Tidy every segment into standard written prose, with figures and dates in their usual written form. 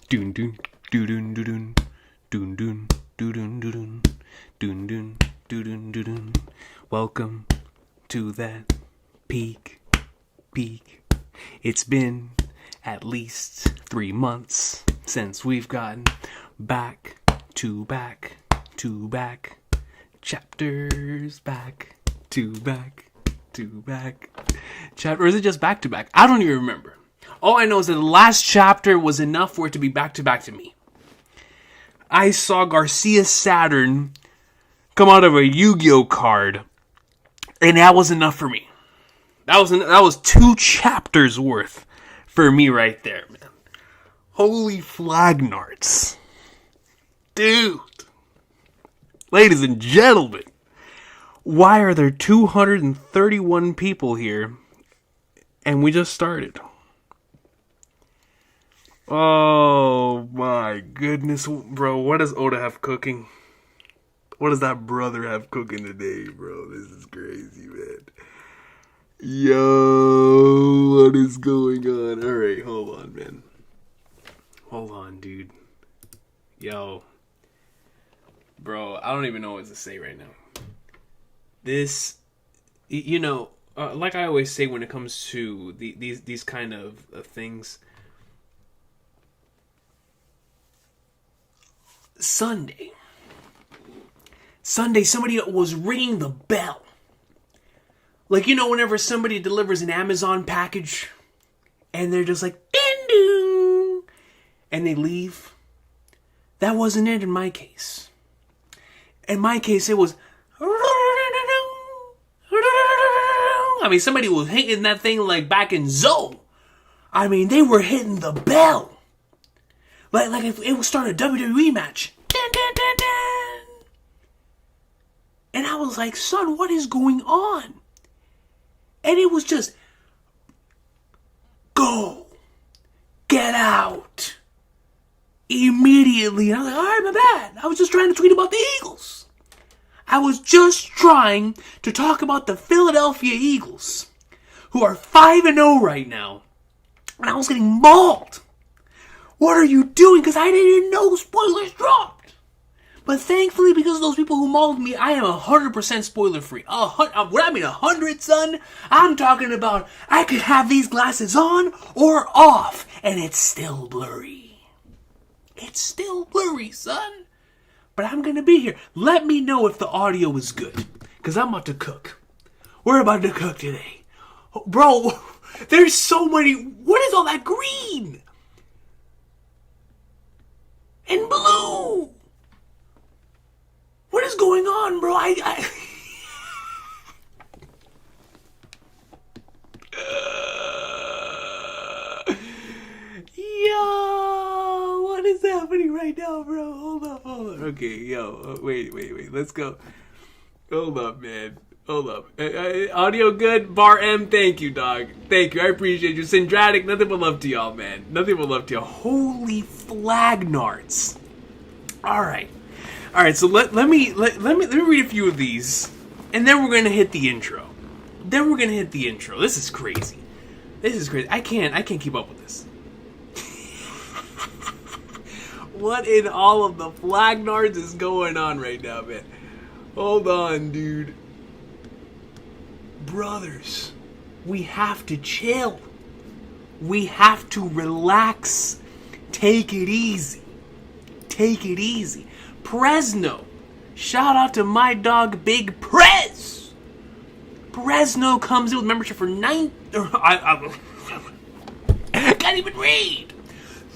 Doon doon doon doon doon doon doon doon doon doon doon doon doon. Welcome to that peak. It's been at least 3 months since we've gotten back to back chapters, back to back chapter. Or is it just back to back? I don't even remember. All I know is that the last chapter was enough for it to be back to me. I saw Garcia Saturn come out of a Yu-Gi-Oh card, and that was enough for me. That was 2 chapters worth for me right there, man. Holy flagnarts. Dude. Ladies and gentlemen, why are there 231 people here and we just started? Oh my goodness, bro. What does Oda have cooking? What does that brother have cooking today, bro? This is crazy, man. Yo, what is going on? Alright, hold on, man. Hold on, dude. Yo. Bro, I don't even know what to say right now. This, you know, like I always say when it comes to these kind of things. Sunday, somebody was ringing the bell. Like, you know, whenever somebody delivers an Amazon package, and they're just like, ding ding, and they leave. That wasn't it in my case. In my case, it was, I mean, somebody was hitting that thing like back in Zoe. I mean, they were hitting the bell. Like if it would start a WWE match. Dun, dun, dun, dun. And I was like, son, what is going on? And it was just, go. Get out. Immediately. And I was like, all right, my bad. I was just trying to tweet about the Eagles. I was just trying to talk about the Philadelphia Eagles, who are 5-0 right now. And I was getting mauled. What are you doing? Because I didn't even know spoilers dropped. But thankfully, because of those people who mauled me, I am 100% spoiler free. What I mean 100, son? I'm talking about I could have these glasses on or off, and it's still blurry. It's still blurry, son. But I'm going to be here. Let me know if the audio is good, because I'm about to cook. We're about to cook today. Bro, there's so many. What is all that green? And blue. What is going on, bro? Yo, what is happening right now, bro? Hold on. Okay, yo, wait. Let's go. Hold up, man. Hold up. Audio good? Bar M, thank you, dog. Thank you. I appreciate you. Syndratic, nothing but love to y'all, man. Nothing but love to y'all. Holy flagnarts. Alright, so let me read a few of these, and then we're gonna hit the intro. This is crazy. I can't keep up with this. What in all of the flagnards is going on right now, man? Hold on, dude. Brothers, we have to chill. We have to relax. Take it easy. Presno. Shout out to my dog, Big Prez. Presno comes in with membership for I can't even read.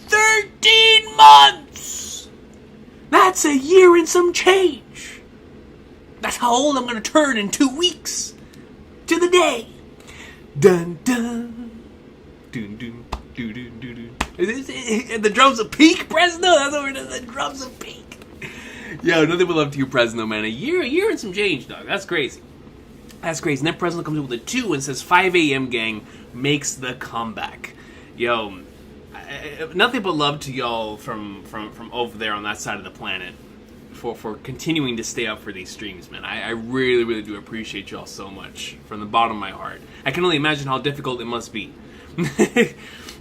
13 months. That's a year and some change. That's how old I'm going to turn in 2 weeks. To the day. Dun dun. Dun dun. Dun dun dun dun. The drums of peak, Presno? That's what we're doing. The drums of peak. Yo, nothing but love to you, Presno, man. A year and some change, dog. That's crazy. And then Presno comes in with a 2 and says 5 a.m. gang makes the comeback. Yo, nothing but love to y'all from over there on that side of the planet for continuing to stay up for these streams, man. I really do appreciate y'all so much from the bottom of my heart. I can only imagine how difficult it must be.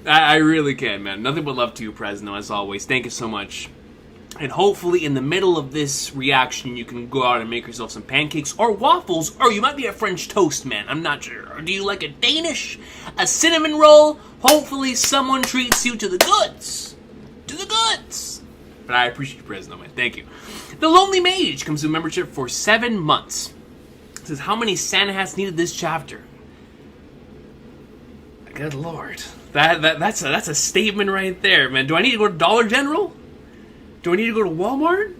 I really can, man. Nothing but love to you, Presno, as always. Thank you so much. And hopefully in the middle of this reaction, you can go out and make yourself some pancakes or waffles, or you might be a French toast, man. I'm not sure. Or do you like a Danish? A cinnamon roll? Hopefully someone treats you to the goods. To the goods. But I appreciate you, Fresno, man. Thank you. The Lonely Mage comes with membership for 7 months. It says, how many Santa hats needed this chapter? Good Lord. That's a statement right there, man. Do I need to go to Dollar General? Do I need to go to Walmart?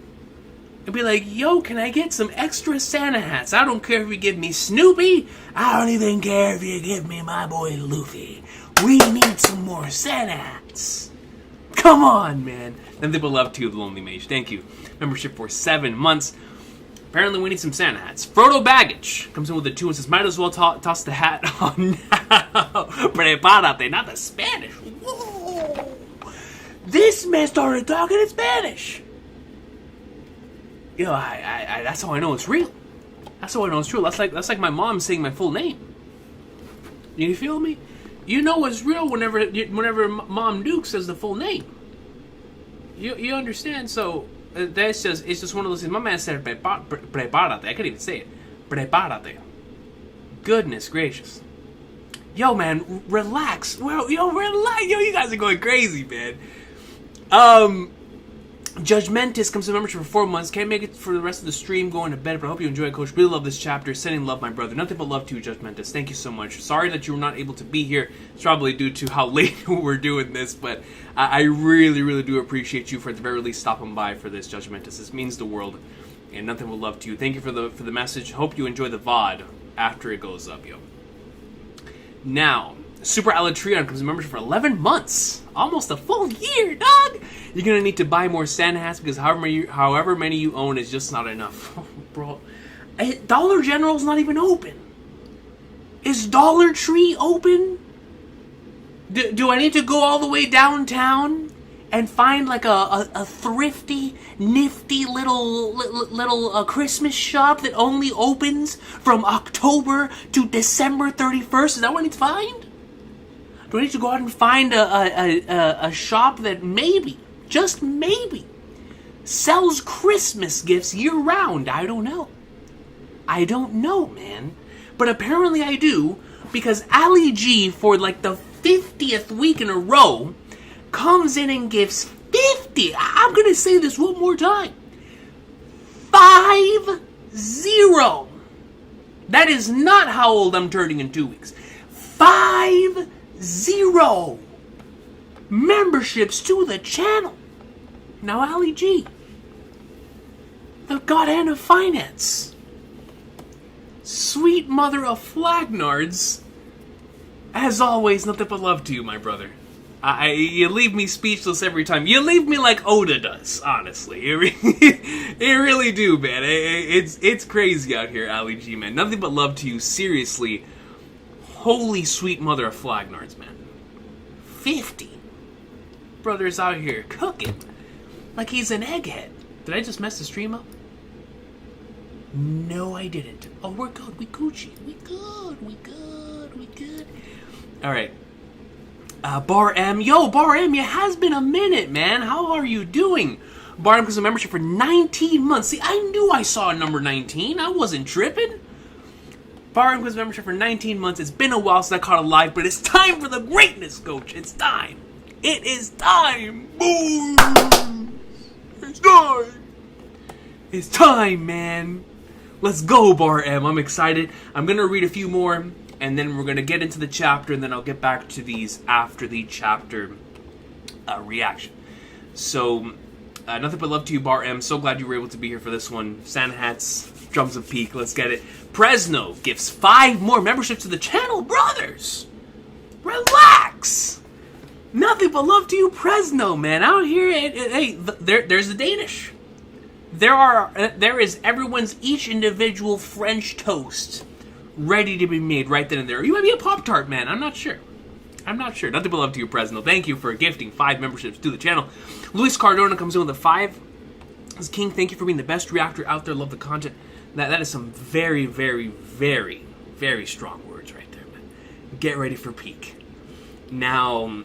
And be like, yo, can I get some extra Santa hats? I don't care if you give me Snoopy. I don't even care if you give me my boy Luffy. We need some more Santa hats. Come on, man. Nothing but love to you, the Lonely Mage. Thank you. Membership for 7 months. Apparently we need some Santa hats. Frodo Baggage comes in with the 2 and says, might as well toss the hat on now. Prepárate, not the Spanish. Whoa. This man started talking in Spanish. Yo, I that's how I know it's real. That's how I know it's true. That's like my mom saying my full name. You feel me? You know it's real whenever Mom Duke says the full name. You understand? So it's just one of those things. My man said prepárate. I can't even say it. Prepárate. Goodness gracious. Yo, man, relax. Well, relax. Yo, you guys are going crazy, man. Judgmentis comes to membership for 4 months. Can't make it for the rest of the stream. Going to bed, but I hope you enjoy it, Coach. Really love this chapter. Sending love, my brother. Nothing but love to you, Judgmentis. Thank you so much. Sorry that you were not able to be here. It's probably due to how late we're doing this, but I really, really do appreciate you for at the very least stopping by for this, Judgmentis. This means the world, and nothing but love to you. Thank you for the message. Hope you enjoy the VOD after it goes up, yo. Now, Super Alatrion comes to membership for 11 months. Almost a full year, dog! You're gonna need to buy more Santa hats because however many you own is just not enough. Oh, bro. Dollar General's not even open. Is Dollar Tree open? Do I need to go all the way downtown and find like a thrifty, nifty little Christmas shop that only opens from October to December 31st? Is that what I need to find? Do I need to go out and find a shop that maybe, just maybe, sells Christmas gifts year-round? I don't know. I don't know, man. But apparently I do, because Ali G, for like the 50th week in a row, comes in and gives 50. I'm going to say this one more time. 50. That is not how old I'm turning in 2 weeks. 50 memberships to the channel. Now, Ali G, the god hand of finance, sweet mother of flagnards, as always, nothing but love to you, my brother. You leave me speechless every time. You leave me like Oda does, honestly. It really do, man. It's crazy out here, Ali G, man. Nothing but love to you, seriously. Holy sweet mother of flagnards, man. 50. Brother's out here cooking like he's an egghead. Did I just mess the stream up? No, I didn't. Oh, we're good. We Gucci. We good. Alright. Bar M. Yo, Bar M, it has been a minute, man. How are you doing? Bar M gives a membership for 19 months. See, I knew I saw a number 19. I wasn't tripping. Bar M gives a membership for 19 months. It's been a while since I caught a live, but it's time for the greatness, Coach. It's time. It is time. Boom. It's time. It's time, man. Let's go, Bar M. I'm excited. I'm going to read a few more, and then we're going to get into the chapter, and then I'll get back to these after the chapter reaction. So, nothing but love to you, Bar M. So glad you were able to be here for this one. Santa hats, drums of peak. Let's get it. Presno gives 5 more memberships to the channel, brothers. Relax. Nothing but love to you, Presno, man. Out here, hey, there's the Danish. There is everyone's each individual French toast ready to be made right then and there. You might be a Pop-Tart, man. I'm not sure. Nothing but love to you, Presno. Thank you for gifting 5 memberships to the channel. Luis Cardona comes in with a 5. Says, King, thank you for being the best reactor out there. Love the content. That is some very, very, very, very strong words right there, man. Get ready for peak. Now,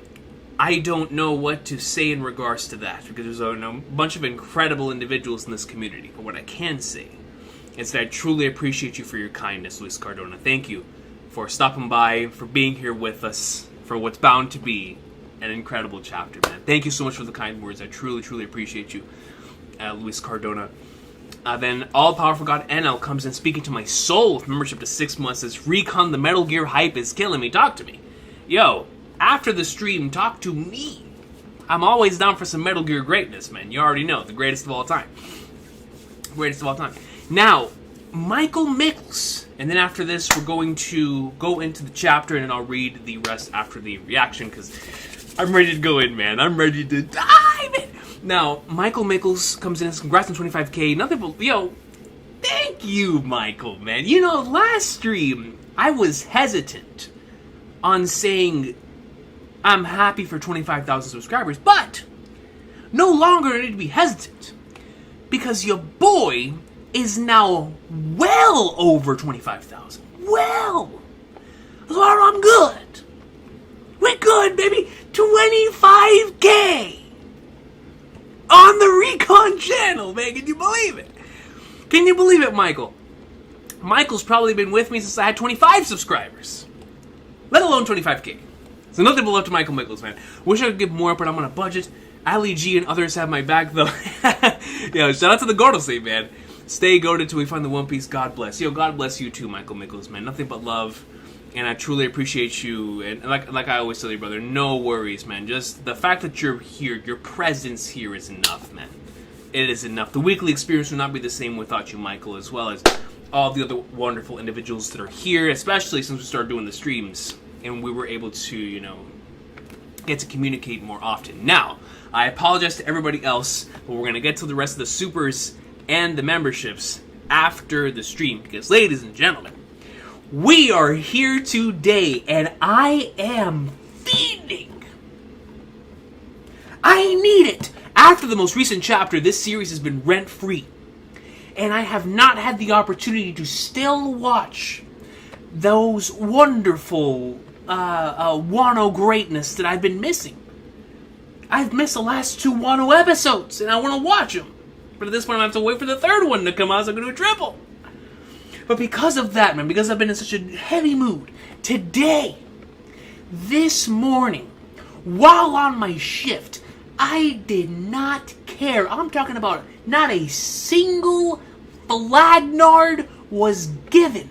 I don't know what to say in regards to that, because there's a bunch of incredible individuals in this community. But what I can say is that I truly appreciate you for your kindness, Luis Cardona. Thank you for stopping by, for being here with us, for what's bound to be an incredible chapter, man. Thank you so much for the kind words. I truly, truly appreciate you, Luis Cardona. Then all-powerful God NL comes in speaking to my soul with membership to 6 months. Says, Recon, the Metal Gear hype is killing me. Talk to me. Yo, after the stream, talk to me. I'm always down for some Metal Gear greatness, man. You already know. The greatest of all time. Greatest of all time. Now, Michael Mickles. And then after this, we're going to go into the chapter, and then I'll read the rest after the reaction, because I'm ready to go in, man. I'm ready to dive in. Now, Michael Mickles comes in and says, congrats on 25K. Nothing but, yo, thank you, Michael, man. You know, last stream, I was hesitant on saying I'm happy for 25,000 subscribers, but no longer need to be hesitant, because your boy is now well over 25,000. Well, so I'm good. We're good, baby. 25K on the Recon channel, man. Can you believe it? Can you believe it, Michael? Michael's probably been with me since I had 25 subscribers, let alone 25K. So nothing but love to Michael Mickles, man. Wish I could give more, but I'm on a budget. Ali G and others have my back, though. Yo, shout out to the Gordo State, man. Stay goated till we find the One Piece. God bless. Yo, God bless you too, Michael Mickles, man. Nothing but love. And I truly appreciate you. And like I always tell you, brother, no worries, man. Just the fact that you're here, your presence here is enough, man. It is enough. The weekly experience would not be the same without you, Michael, as well as all the other wonderful individuals that are here, especially since we started doing the streams and we were able to, you know, get to communicate more often. Now, I apologize to everybody else, but we're going to get to the rest of the supers and the memberships after the stream, because, ladies and gentlemen, we are here today, and I am feeding. I need it. After the most recent chapter, this series has been rent-free, and I have not had the opportunity to still watch those wonderful Wano greatness that I've been missing. I've missed the last 2 Wano episodes, and I want to watch them. But at this point, I have to wait for the 3rd one to come out, so I'm going to do a triple. But because of that, man, because I've been in such a heavy mood, today, this morning, while on my shift, I did not care. I'm talking about not a single flagnard was given.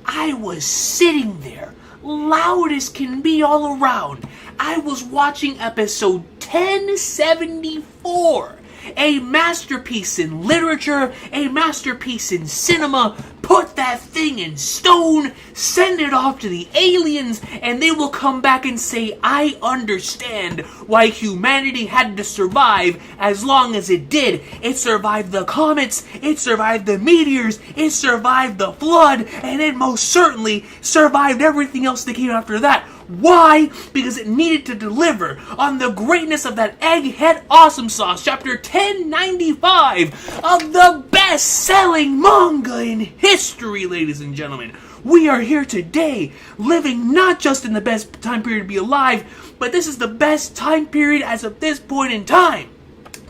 I was sitting there, loud as can be all around. I was watching episode 1074. A masterpiece in literature, a masterpiece in cinema. Put that thing in stone, send it off to the aliens, and they will come back and say, I understand why humanity had to survive as long as it did. It survived the comets, it survived the meteors, it survived the flood, and it most certainly survived everything else that came after that. Why? Because it needed to deliver on the greatness of that Egghead Awesome Sauce, chapter 1095 of the best-selling manga in history, ladies and gentlemen. We are here today, living not just in the best time period to be alive, but this is the best time period as of this point in time.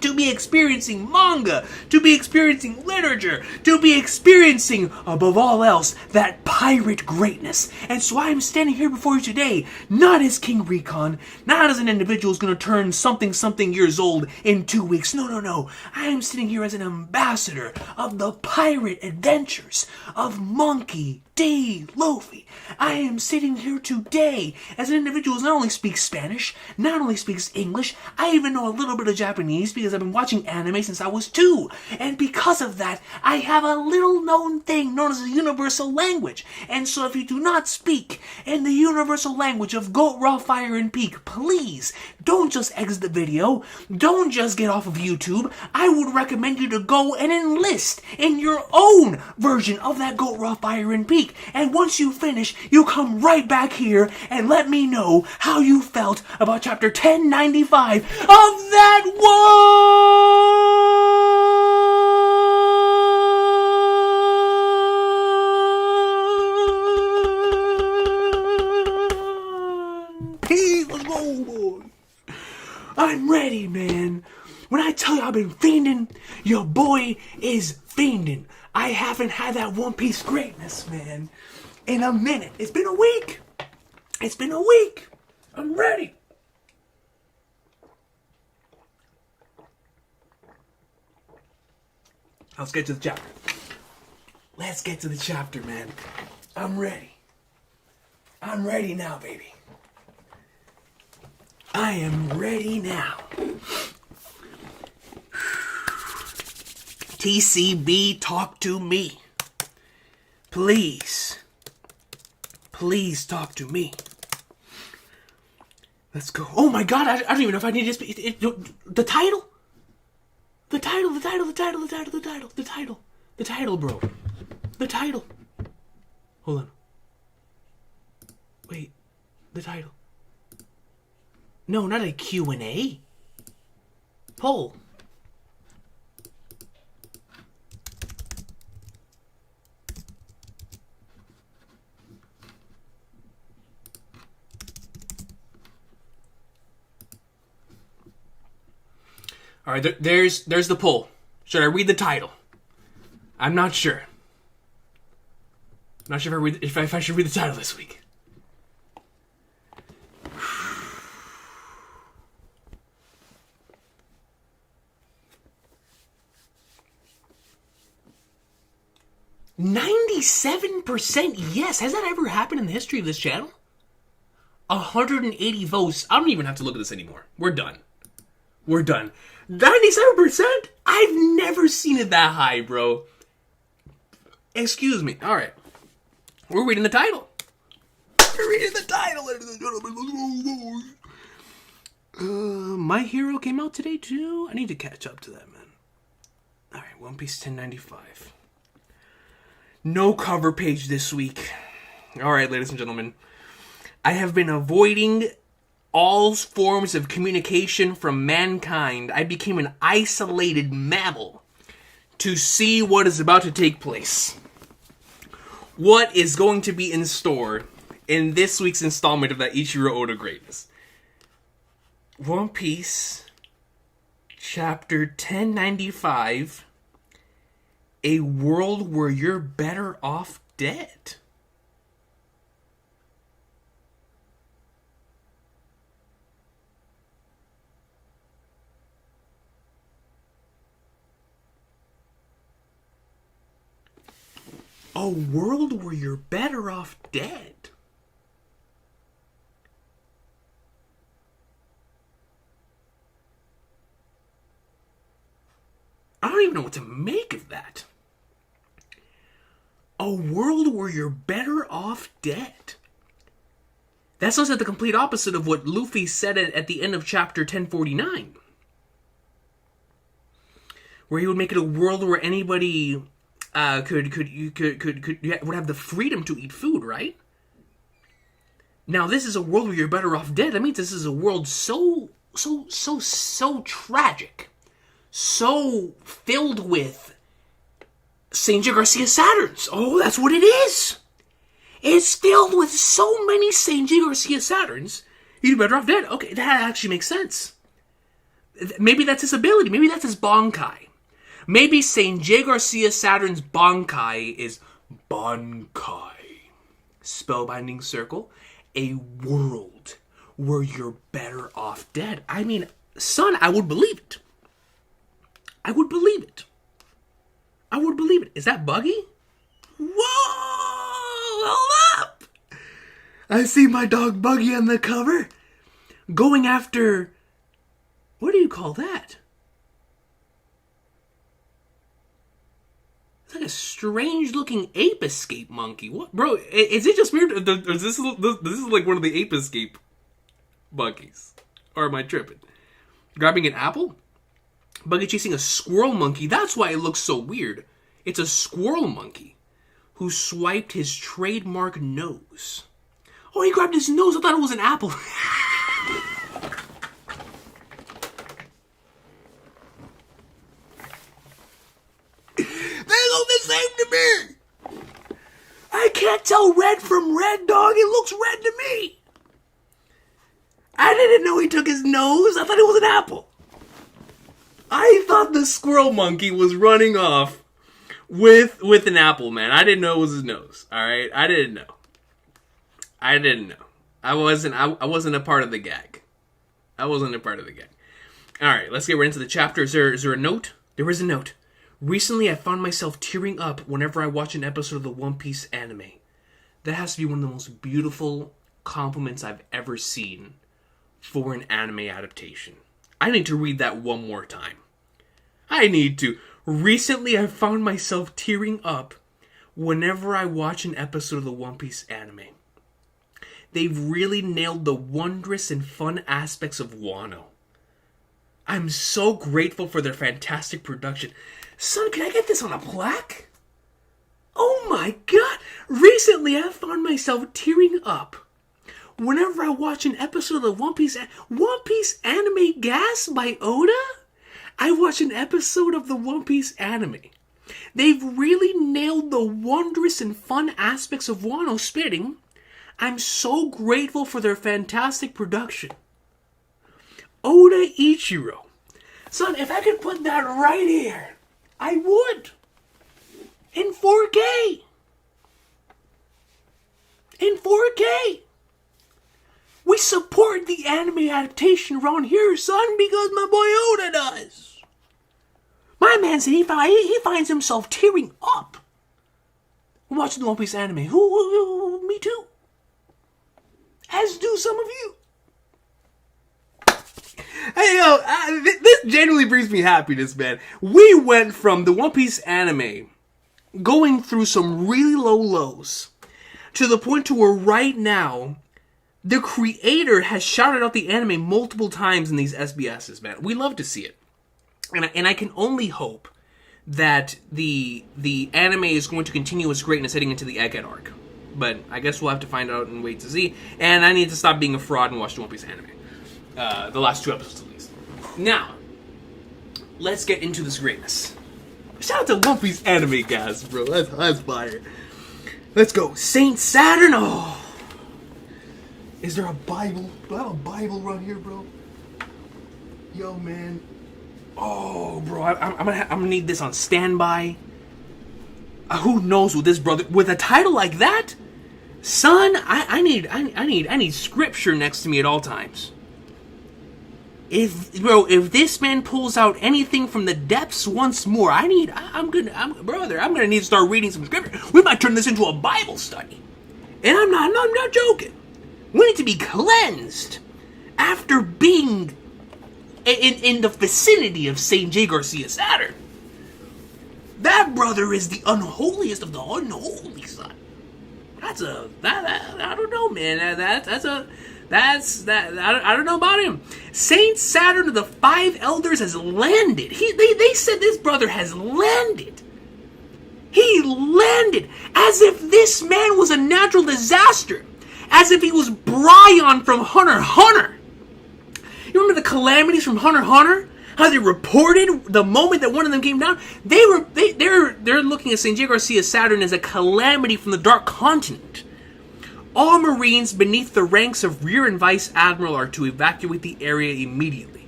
To be experiencing manga, to be experiencing literature, to be experiencing, above all else, that pirate greatness. And so I am standing here before you today, not as King Recon, not as an individual who's going to turn something years old in 2 weeks. No. I am sitting here as an ambassador of the pirate adventures of Monkey D. Luffy. I am sitting here today as an individual who not only speaks Spanish, not only speaks English, I even know a little bit of Japanese because I've been watching anime since I was 2. And because of that, I have a little known thing known as a universal language. And so if you do not speak in the universal language of Goat, Raw, Fire, and Peak, please don't just exit the video. Don't just get off of YouTube. I would recommend you to go and enlist in your own version of that Goat, Raw, Fire, and Peak. And once you finish, you come right back here and let me know how you felt about chapter 1095 of that One Piece I'm ready, man. When I tell you I've been fiending, your boy is fiending. I haven't had that One Piece greatness, man, in a minute. It's been a week. It's been a week. I'm ready. Let's get to the chapter. Let's get to the chapter, man. I'm ready. I'm ready now, baby. I am ready now. TCB, talk to me. Please. Please talk to me. Let's go. Oh my god, I don't even know if I need to speak. The title? The title, bro. The title. Hold on. Wait. The title. No, not a Q&A. Poll. All right, there's the poll. Should I read the title? I'm not sure. I'm not sure if I should read the title this week. %97% yes. Has that ever happened in the history of this channel? 180 votes. I don't even have to look at this anymore. We're done. 97%? I've never seen it that high, bro. Excuse me. All right. We're reading the title. Ladies and gentlemen. My Hero came out today, too. I need to catch up to that, man. All right, One Piece 1095. No cover page this week. All right, ladies and gentlemen. I have been avoiding all forms of communication from mankind. I became an isolated mammal to see what is about to take place. What is going to be in store in this week's installment of that Ichiro Oda greatness? One Piece, chapter 1095, A World Where You're Better Off Dead. A world where you're better off dead. I don't even know what to make of that. A world where you're better off dead. That sounds like the complete opposite of what Luffy said at the end of chapter 1049. Where he would make it a world where anybody would have the freedom to eat food, right? Now, this is a world where you're better off dead. That means this is a world so tragic, so filled with Saint Garcia Saturns. Oh, that's what it is. It's filled with so many Saint Garcia Saturns. You're better off dead. Okay, that actually makes sense. Maybe that's his ability. Maybe that's his Bankai. Maybe Saint J. Garcia Saturn's Bankai is Bankai. Spellbinding circle. A world where you're better off dead. I mean, son, I would believe it. I would believe it. Is that Buggy? Whoa! Hold up! I see my dog Buggy on the cover. Going after... What do you call that? It's like a strange-looking ape escape monkey. What, bro? Is it just weird? This is like one of the ape escape monkeys, or am I tripping? Grabbing an apple, Buggy chasing a squirrel monkey. That's why it looks so weird. It's a squirrel monkey who swiped his trademark nose. Oh, he grabbed his nose. I thought it was an apple. Same to me. I can't tell red from red, dog. It looks red to me. I didn't know he took his nose. I thought it was an apple. I thought the squirrel monkey was running off with an apple, man. I didn't know it was his nose. All right, I didn't know. I wasn't a part of the gag. All right, let's get right into the chapter. Is there a note? There is a note. Recently, I found myself tearing up whenever I watch an episode of the One Piece anime. That has to be one of the most beautiful compliments I've ever seen for an anime adaptation. I need to read that one more time. Recently, I found myself tearing up whenever I watch an episode of the One Piece anime. They've really nailed the wondrous and fun aspects of Wano. I'm so grateful for their fantastic production. Son, can I get this on a plaque? Oh my god! Recently, I found myself tearing up whenever I watch an episode of the One Piece Anime Gas by Oda. I watch an episode of the One Piece anime. They've really nailed the wondrous and fun aspects of Wano spitting. I'm so grateful for their fantastic production. Oda Ichiro. Son, if I could put that right here, I would. In 4K. We support the anime adaptation around here, son, because my boy Oda does. My man said he finds himself tearing up watching the One Piece anime. Me too. As do some of you. Hey, yo, this genuinely brings me happiness, man. We went from the One Piece anime going through some really low lows to the point to where right now the creator has shouted out the anime multiple times in these SBSs, man. We love to see it. And I can only hope that the anime is going to continue its greatness heading into the Egghead arc. But I guess we'll have to find out and wait to see. And I need to stop being a fraud and watch the One Piece anime. The last 2 episodes at least. Now, let's get into this greatness. Shout out to One Piece anime guys, bro. That's fire. Let's go. Saint Saturn. Oh. Is there a Bible? Do I have a Bible right here, bro? Yo, man. Oh, bro. I'm gonna need this on standby. Who knows with this brother? With a title like that? Son, I need scripture next to me at all times. If this man pulls out anything from the depths once more, I'm gonna need to start reading some scripture. We might turn this into a Bible study. And I'm not joking. We need to be cleansed after being in the vicinity of St. J. Garcia Saturn. That brother is the unholiest of the unholy, son. I don't know, man. I don't know about him. Saint Saturn of the 5 elders has landed. They said this brother has landed. He landed as if this man was a natural disaster. As if he was Brian from Hunter x Hunter. You remember the calamities from Hunter x Hunter? How they reported the moment that one of them came down? They're looking at St. J. Garcia Saturn as a calamity from the Dark Continent. All Marines beneath the ranks of Rear and Vice Admiral are to evacuate the area immediately.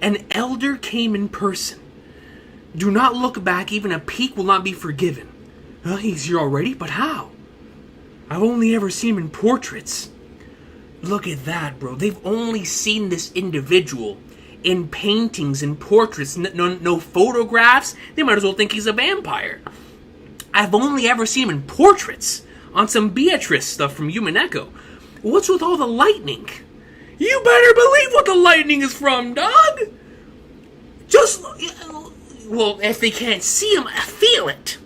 An elder came in person. Do not look back, even a peek will not be forgiven. He's here already, but how? I've only ever seen him in portraits. Look at that, bro. They've only seen this individual in paintings and portraits, no photographs. They might as well think he's a vampire. I've only ever seen him in portraits on some Beatrice stuff from Human Echo. What's with all the lightning? You better believe what the lightning is from, dog. If they can't see him, I feel it.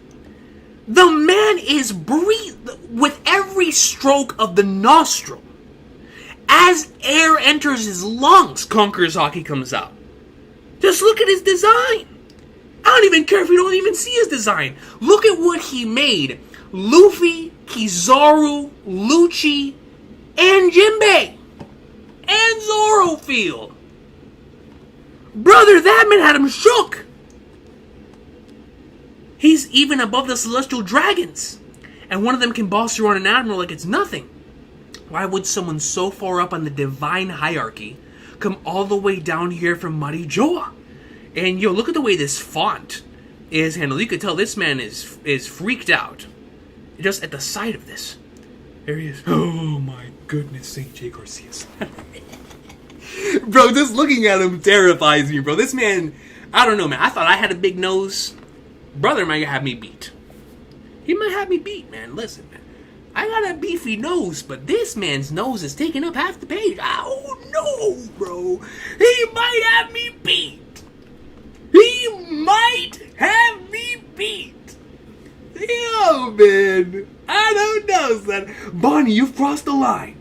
The man is breathing with every stroke of the nostril. As air enters his lungs, Conqueror's Haki comes out. Just look at his design. I don't even care if you don't even see his design. Look at what he made. Luffy, Kizaru, Lucci, and Jinbei. And Zoro feel. Brother, that man had him shook. He's even above the celestial dragons. And one of them can boss around an admiral like it's nothing. Why would someone so far up on the divine hierarchy come all the way down here from Marijoa? And look at the way this font is handled. You could tell this man is freaked out. Just at the sight of this. There he is. Oh my goodness, St. J. Garcia. Bro, just looking at him terrifies me, bro. This man, I don't know, man. I thought I had a big nose. Brother might have me beat. He might have me beat, man. Listen, man. I got a beefy nose, but this man's nose is taking up half the page. Oh, no, bro. He might have me beat. He might have me beat. Yo, man. I don't know, son. Bonnie, you've crossed the line.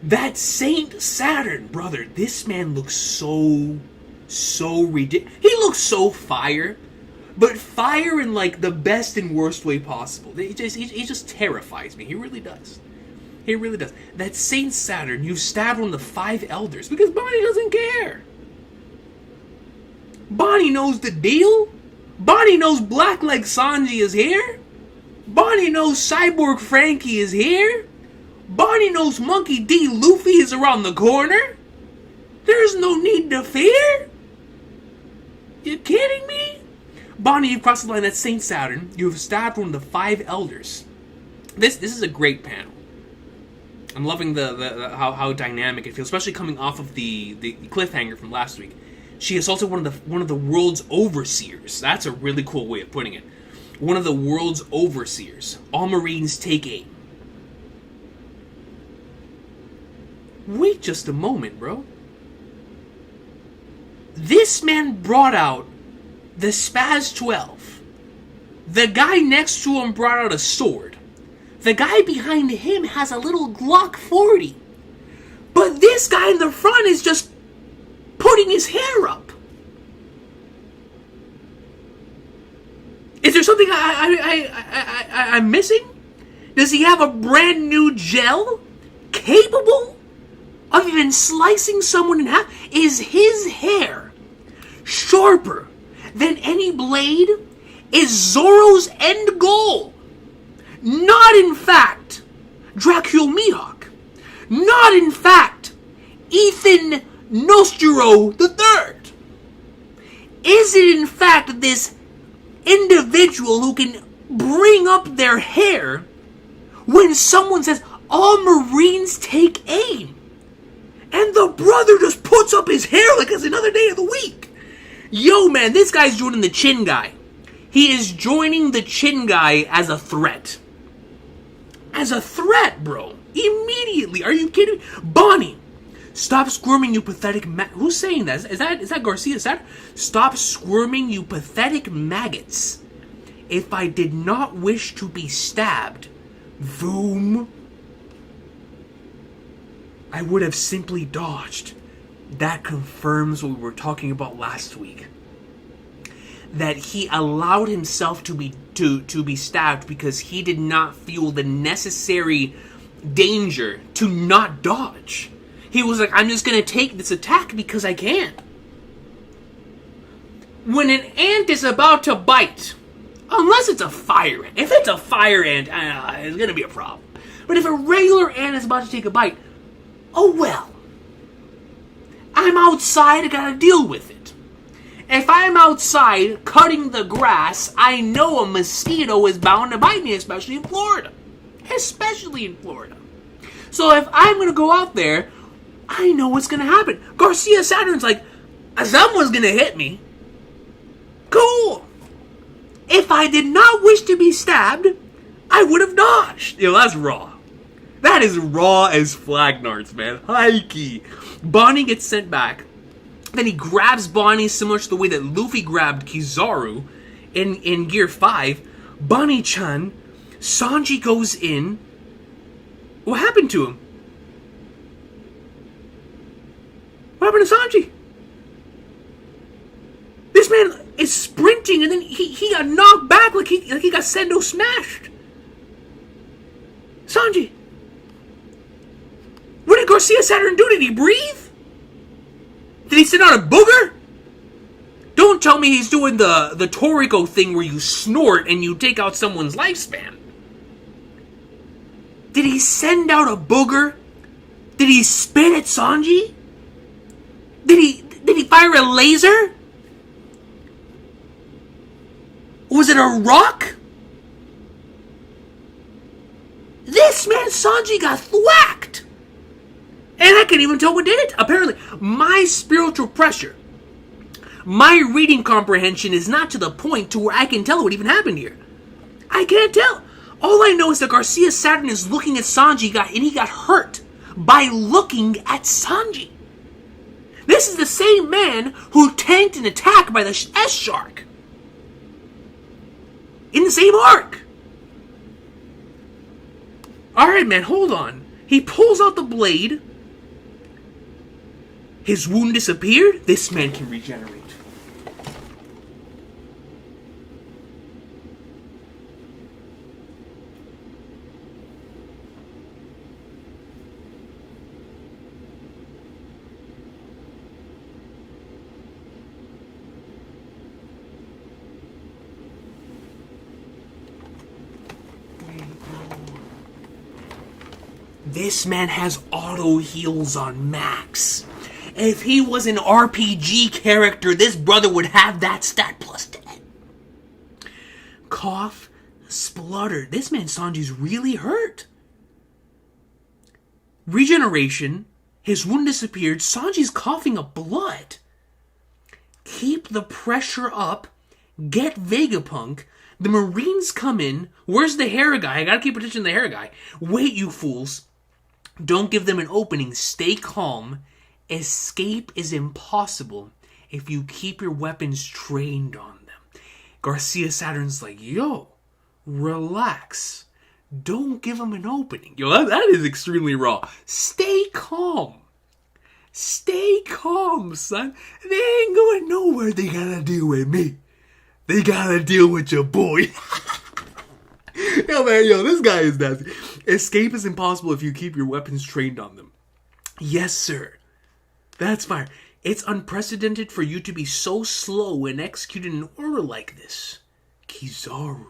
That Saint Saturn, brother. This man looks so ridiculous. He looks so fire. But fire in, like, the best and worst way possible. He just terrifies me. He really does. He really does. That Saint Saturn, you stabbed on the 5 elders because Bonnie doesn't care. Bonnie knows the deal. Bonnie knows Blackleg Sanji is here. Bonnie knows Cyborg Frankie is here. Bonnie knows Monkey D. Luffy is around the corner. There's no need to fear. You kidding me? Bonnie, you've crossed the line. That's Saint Saturn. You've stabbed one of the 5 elders. This is a great panel. I'm loving the how dynamic it feels, especially coming off of the cliffhanger from last week. She assaulted one of the world's overseers. That's a really cool way of putting it. One of the world's overseers. All Marines take aim. Wait just a moment, bro. This man brought out the Spaz 12. The guy next to him brought out a sword. The guy behind him has a little Glock 40. But this guy in the front is just putting his hair up. Is there something I'm missing? Does he have a brand new gel capable of even slicing someone in half? Is his hair sharper than any blade? Is Zoro's end goal not in fact Dracul Mihawk? Not in fact Ethan Nostro III? Is it in fact this individual who can bring up their hair when someone says, all Marines take aim? And the brother just puts up his hair like it's another day of the week. Yo, man, this guy's joining the chin guy. He is joining the chin guy as a threat. As a threat, bro. Immediately. Are you kidding me? Bonnie, stop squirming, you pathetic who's saying that? Is that Garcia Saturn? Stop squirming, you pathetic maggots. If I did not wish to be stabbed, Voom, I would have simply dodged. That confirms what we were talking about last week. That he allowed himself to be stabbed because he did not feel the necessary danger to not dodge. He was like, I'm just going to take this attack because I can. When an ant is about to bite, unless it's a fire ant. If it's a fire ant, it's going to be a problem. But if a regular ant is about to take a bite, oh well. I'm outside, I gotta deal with it. If I'm outside cutting the grass, I know a mosquito is bound to bite me, especially in Florida. Especially in Florida. So if I'm gonna go out there, I know what's gonna happen. Garcia Saturn's like, someone's gonna hit me. Cool. If I did not wish to be stabbed, I would have dodged. Yo, that's raw. That is raw as flagnards, man. Hikey. Bonnie gets sent back. Then he grabs Bonnie similar to the way that Luffy grabbed Kizaru in Gear 5. Bonnie-chan, Sanji goes in. What happened to him? What happened to Sanji? This man is sprinting and then he got knocked back like he got Sendo smashed. Sanji. What did Garcia Saturn do? Did he breathe? Did he sit on a booger? Don't tell me he's doing the Toriko thing where you snort and you take out someone's lifespan. Did he send out a booger? Did he spit at Sanji? Did he fire a laser? Was it a rock? This man Sanji got thwacked. And I can't even tell what did it. Apparently, my spiritual pressure, my reading comprehension is not to the point to where I can tell what even happened here. I can't tell. All I know is that Garcia Saturn is looking at Sanji and he got hurt by looking at Sanji. This is the same man who tanked an attack by the S-Shark. In the same arc. Alright, man, hold on. He pulls out the blade. His wound disappeared. This man can regenerate. This man has auto heals on max. If he was an RPG character, this brother would have that stat plus 10. Cough, splutter. This man Sanji's really hurt. Regeneration. His wound disappeared. Sanji's coughing up blood. Keep the pressure up. Get Vegapunk. The Marines come in. Where's the hair guy? I gotta keep attention to the hair guy. Wait, you fools. Don't give them an opening. Stay calm. Escape is impossible if you keep your weapons trained on them. Garcia Saturn's like, yo, relax. Don't give them an opening. Yo, that is extremely raw. Stay calm. Stay calm, son. They ain't going nowhere. They gotta deal with me. They gotta deal with your boy. Yo, man, this guy is nasty. Escape is impossible if you keep your weapons trained on them. Yes, sir. That's fine. It's unprecedented for you to be so slow in executing an order like this. Kizaru.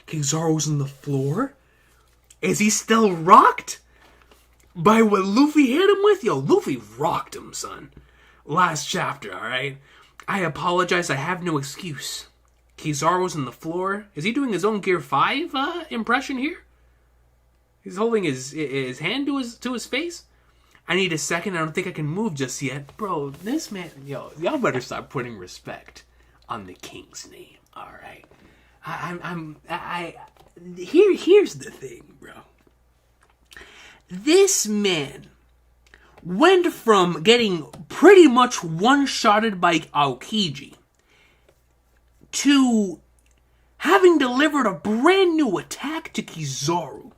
Kizaru's on the floor? Is he still rocked? By what Luffy hit him with? Yo, Luffy rocked him, son. Last chapter, alright? I apologize, I have no excuse. Kizaru's on the floor. Is he doing his own Gear 5 impression here? He's holding his hand to his face? I need a second. I don't think I can move just yet. Bro, this man... Yo, y'all better stop putting respect on the king's name, alright? Here's the thing, bro. This man went from getting pretty much one-shotted by Aokiji to having delivered a brand new attack to Kizaru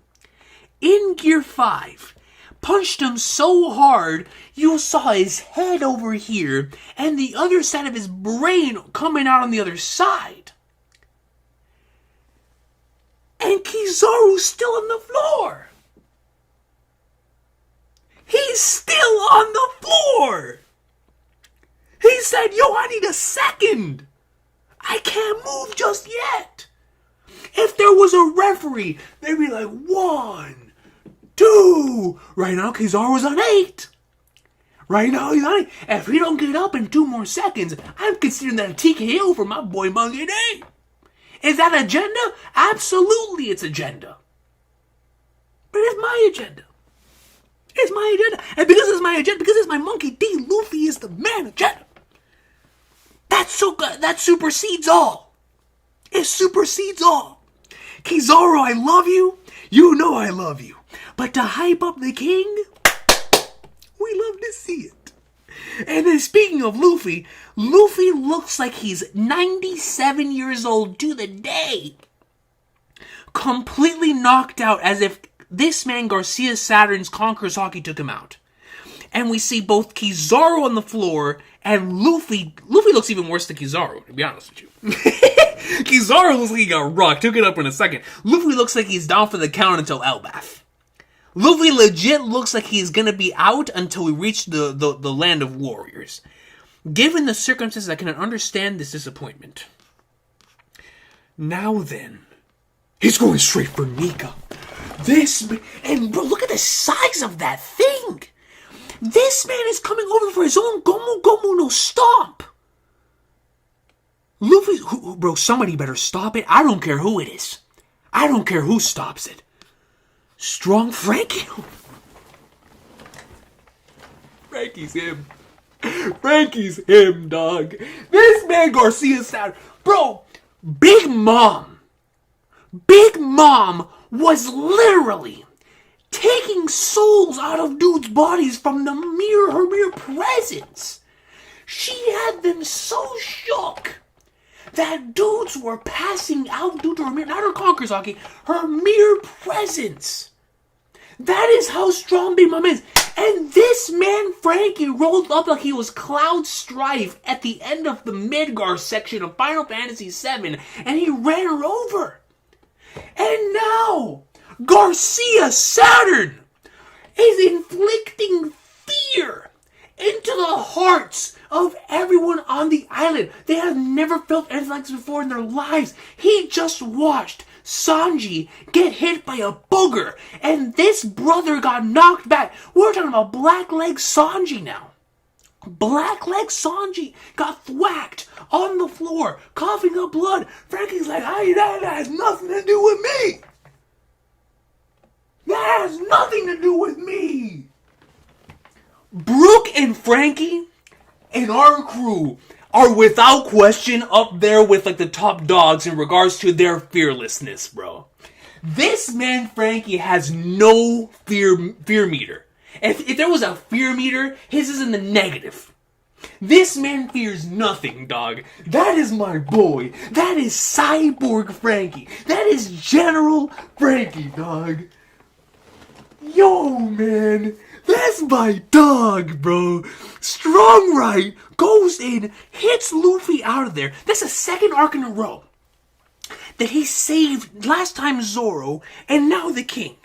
in Gear 5. Punched him so hard, you saw his head over here and the other side of his brain coming out on the other side. And Kizaru's still on the floor. He's still on the floor. He said, yo, I need a second. I can't move just yet. If there was a referee, they'd be like, 1, 2. Right now, Kizaru's on 8. Right now, he's on 8. If he don't get up in 2 more seconds, I'm considering that a TKO for my boy Monkey D. Is that agenda? Absolutely, it's agenda. But it's my agenda. It's my agenda. And because it's my agenda, because it's my Monkey D, Luffy is the man agenda. That's so good. That supersedes all. It supersedes all. Kizaru, I love you. You know I love you. But to hype up the king, we love to see it. And then speaking of Luffy, Luffy looks like he's 97 years old to the day. Completely knocked out as if this man Garcia Saturn's Conqueror's Haki took him out. And we see both Kizaru on the floor and Luffy. Luffy looks even worse than Kizaru, to be honest with you. Kizaru looks like he got rocked. Took it up in a second. Luffy looks like he's down for the count until Elbaf. Luffy legit looks like he's gonna be out until we reach the land of warriors. Given the circumstances, I can understand this disappointment. Now then, he's going straight for Nika. And bro, look at the size of that thing. This man is coming over for his own Gomu Gomu no Stomp. Luffy, bro, somebody better stop it. I don't care who it is. I don't care who stops it. Strong Frankie. Frankie's him. Frankie's him, dog. This man Garcia Saturn. Bro, Big Mom was literally taking souls out of dudes' bodies from her mere presence. She had them so shook that dudes were passing out due to her not her Conqueror's her mere presence. That is how strong Big Mom is. And this man, Frankie, rolled up like he was Cloud Strife at the end of the Midgar section of Final Fantasy VII, and he ran her over. And now, Garcia Saturn is inflicting fear into the hearts of everyone on the island. They have never felt anything like this before in their lives. He just watched Sanji get hit by a booger, and this brother got knocked back. We're talking about Blackleg Sanji now. Blackleg Sanji got thwacked on the floor, coughing up blood. Frankie's like, hey, that has nothing to do with me. That has nothing to do with me. Brooke and Frankie and our crew are without question up there with like the top dogs in regards to their fearlessness, bro. This man Frankie has no fear meter. If there was a fear meter, his is in the negative. This man fears nothing, dog. That is my boy. That is Cyborg Frankie. That is General Frankie, dog. Yo, man. That's my dog, bro. Strong Right goes in, hits Luffy out of there. That's the second arc in a row that he saved last time Zoro and now the king.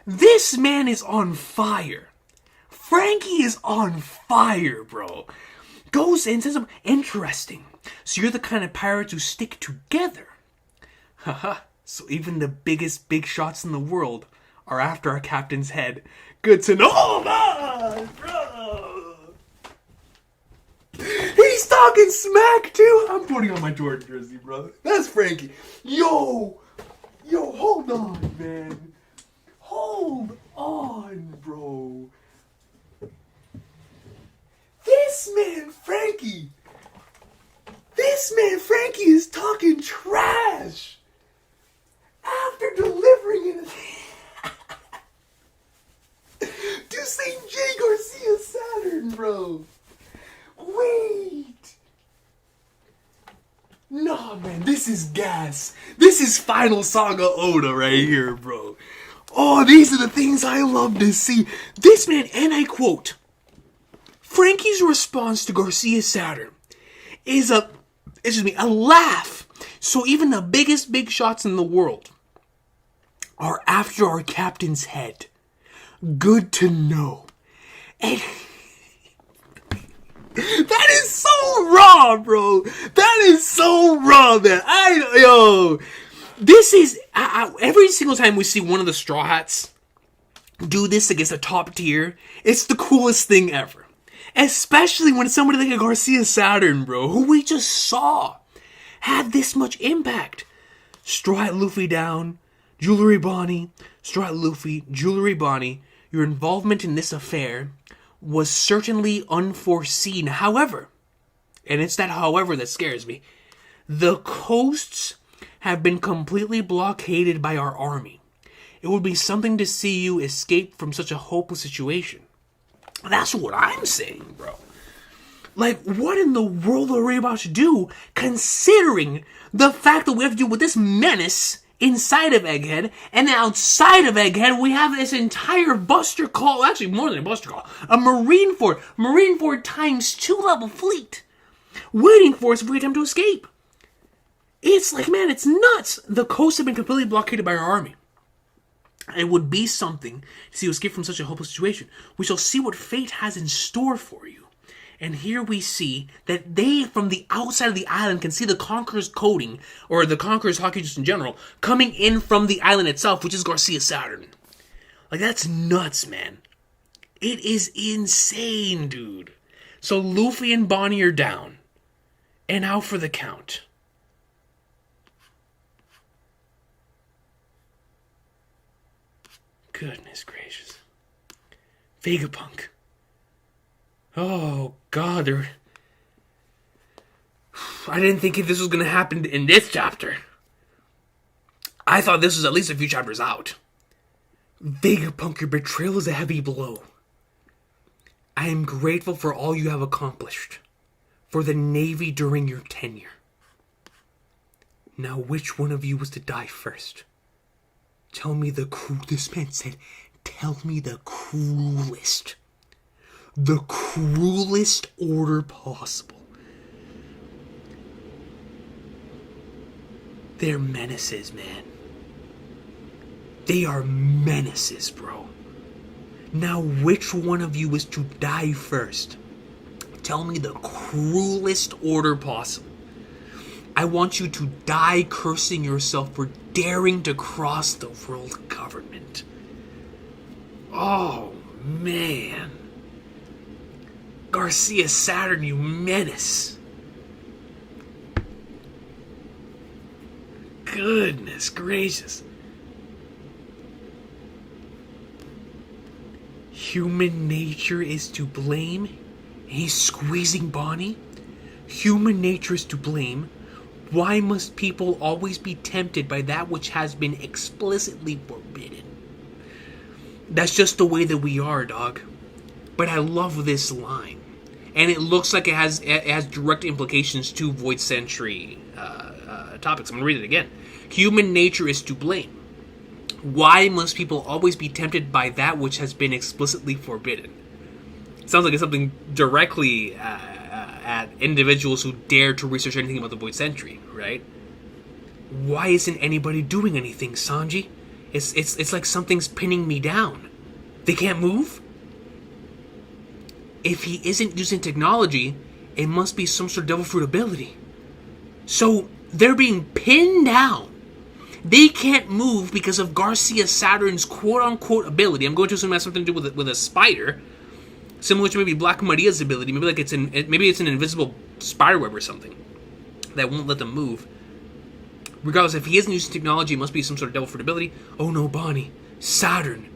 This man is on fire. Frankie is on fire, bro. Goes in, says something interesting. So you're the kind of pirates who stick together. Haha. So even the biggest big shots in the world are after our captain's head. Good to know. Oh my, bro. He's talking smack too. I'm putting on my Jordan jersey, bro. That's Frankie. Yo, hold on, man. Hold on, bro. This man Frankie is talking trash after delivering it to St. J. Garcia Saturn, bro. Wait. Nah, man, this is gas. This is Final Saga Oda right here, bro. Oh, these are the things I love to see. This man, and I quote, Frankie's response to Garcia Saturn is a laugh. So even the biggest big shots in the world are after our captain's head. Good to know. And that is so raw, bro. That is so raw, man. This is every single time we see one of the Straw Hats do this against a top tier, it's the coolest thing ever. Especially when somebody like a Garcia Saturn, bro, who we just saw, had this much impact. Straw Hat Luffy down, Jewelry Bonnie, Straw Hat Luffy, Jewelry Bonnie. Your involvement in this affair was certainly unforeseen. However, and it's that however that scares me, the coasts have been completely blockaded by our army. It would be something to see you escape from such a hopeless situation. That's what I'm saying, bro. Like, what in the world are we about to do, considering the fact that we have to deal with this menace inside of Egghead, and then outside of Egghead, we have this entire Buster Call, actually more than a Buster Call, a Marineford times 2 level fleet, waiting for us if we attempt to escape. It's like, man, it's nuts. The coasts have been completely blockaded by our army. It would be something to see you escape from such a hopeless situation. We shall see what fate has in store for you. And here we see that they, from the outside of the island, can see the Conqueror's coding, or the Conqueror's hockey just in general, coming in from the island itself, which is Garcia Saturn. Like, that's nuts, man. It is insane, dude. So Luffy and Bonnie are down. And out for the count. Goodness gracious. Vegapunk. Oh, God. I didn't think this was going to happen in this chapter. I thought this was at least a few chapters out. Vegapunk, your betrayal is a heavy blow. I am grateful for all you have accomplished. For the Navy during your tenure. Now, which one of you was to die first? Tell me this man said, tell me the cruelest order possible. They're menaces, man. They are menaces, bro. Now, which one of you is to die first? Tell me the cruelest order possible. I want you to die cursing yourself for daring to cross the world government. Oh, man. Garcia Saturn, you menace. Goodness gracious. Human nature is to blame. He's squeezing Bonnie. Human nature is to blame. Why must people always be tempted by that which has been explicitly forbidden? That's just the way that we are, dog. But I love this line. And it looks like it has direct implications to Void Century topics. I'm going to read it again. Human nature is to blame. Why must people always be tempted by that which has been explicitly forbidden? Sounds like it's something directly at individuals who dare to research anything about the Void Century, right? Why isn't anybody doing anything, Sanji? It's like something's pinning me down. They can't move? If he isn't using technology, it must be some sort of devil fruit ability. So they're being pinned down. They can't move because of Garcia Saturn's quote-unquote ability. I'm going to assume it has something to do with a spider. Similar to maybe Black Maria's ability. Maybe it's an invisible spiderweb or something that won't let them move. Regardless, if he isn't using technology, it must be some sort of devil fruit ability. Oh no, Bonnie. Saturn.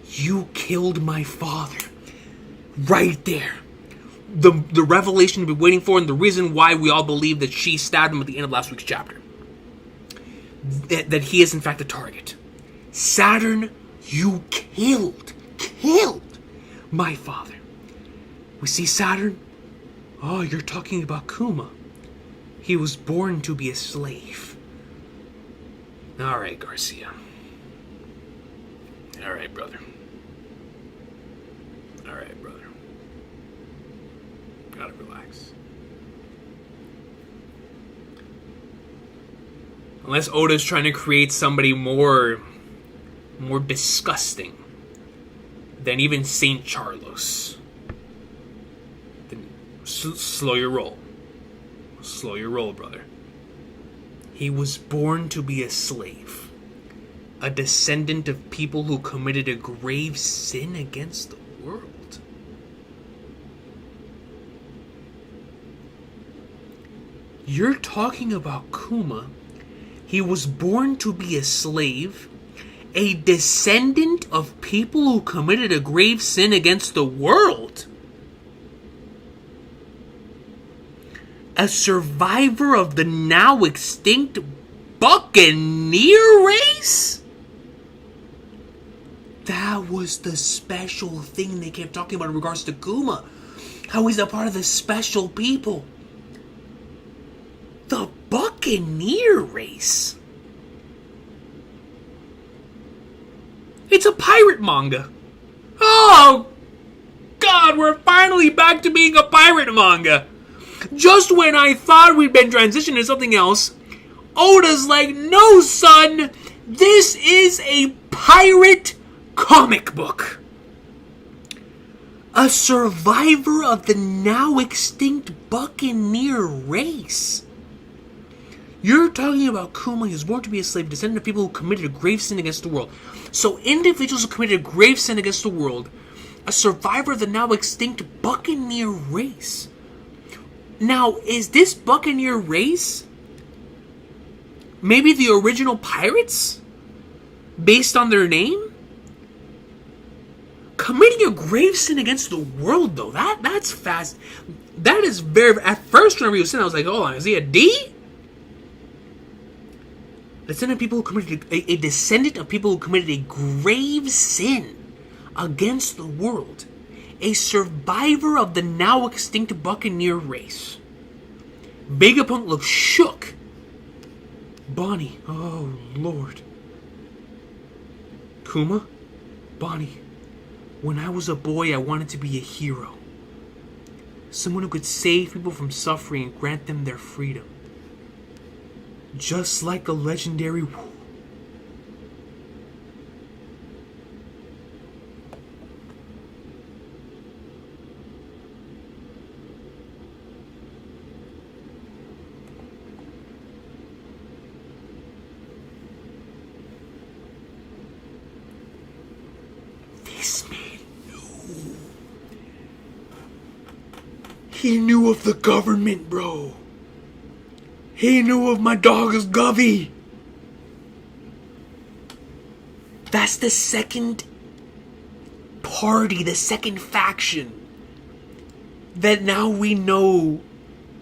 You killed my father. Right there. The revelation we've been waiting for, and the reason why we all believe that she stabbed him at the end of last week's chapter. That he is in fact the target. Saturn, you killed my father. We see Saturn. Oh, you're talking about Kuma. He was born to be a slave. Alright, Garcia. Alright, brother. Alright, brother. Gotta relax. Unless Oda's trying to create somebody more disgusting than even Saint Charlos. Then slow your roll. Slow your roll, brother. He was born to be a slave. A descendant of people who committed a grave sin against the world. You're talking about Kuma. He was born to be a slave, a descendant of people who committed a grave sin against the world. A survivor of the now extinct Buccaneer race? That was the special thing they kept talking about in regards to Kuma. How he's a part of the special people. The Buccaneer race. It's a pirate manga. Oh, God, we're finally back to being a pirate manga. Just when I thought we'd been transitioning to something else, Oda's like, no, son, this is a pirate comic book. A survivor of the now extinct Buccaneer race. You're talking about Kuma. He was born to be a slave, descendant of people who committed a grave sin against the world. So individuals who committed a grave sin against the world, a survivor of the now extinct Buccaneer race. Now, is this Buccaneer race maybe the original pirates? Based on their name? Committing a grave sin against the world, though, that's fast. That is very... At first, when I read the sin, I was like, hold on, is he a D? A descendant of people who committed a grave sin against the world. A survivor of the now extinct Buccaneer race. Vegapunk looks shook. Bonnie, oh Lord. Kuma, Bonnie, when I was a boy, I wanted to be a hero. Someone who could save people from suffering and grant them their freedom. Just like the legendary... This man knew. He knew of the government, bro. He knew of my dog's Govey. That's the second party, the second faction that now we know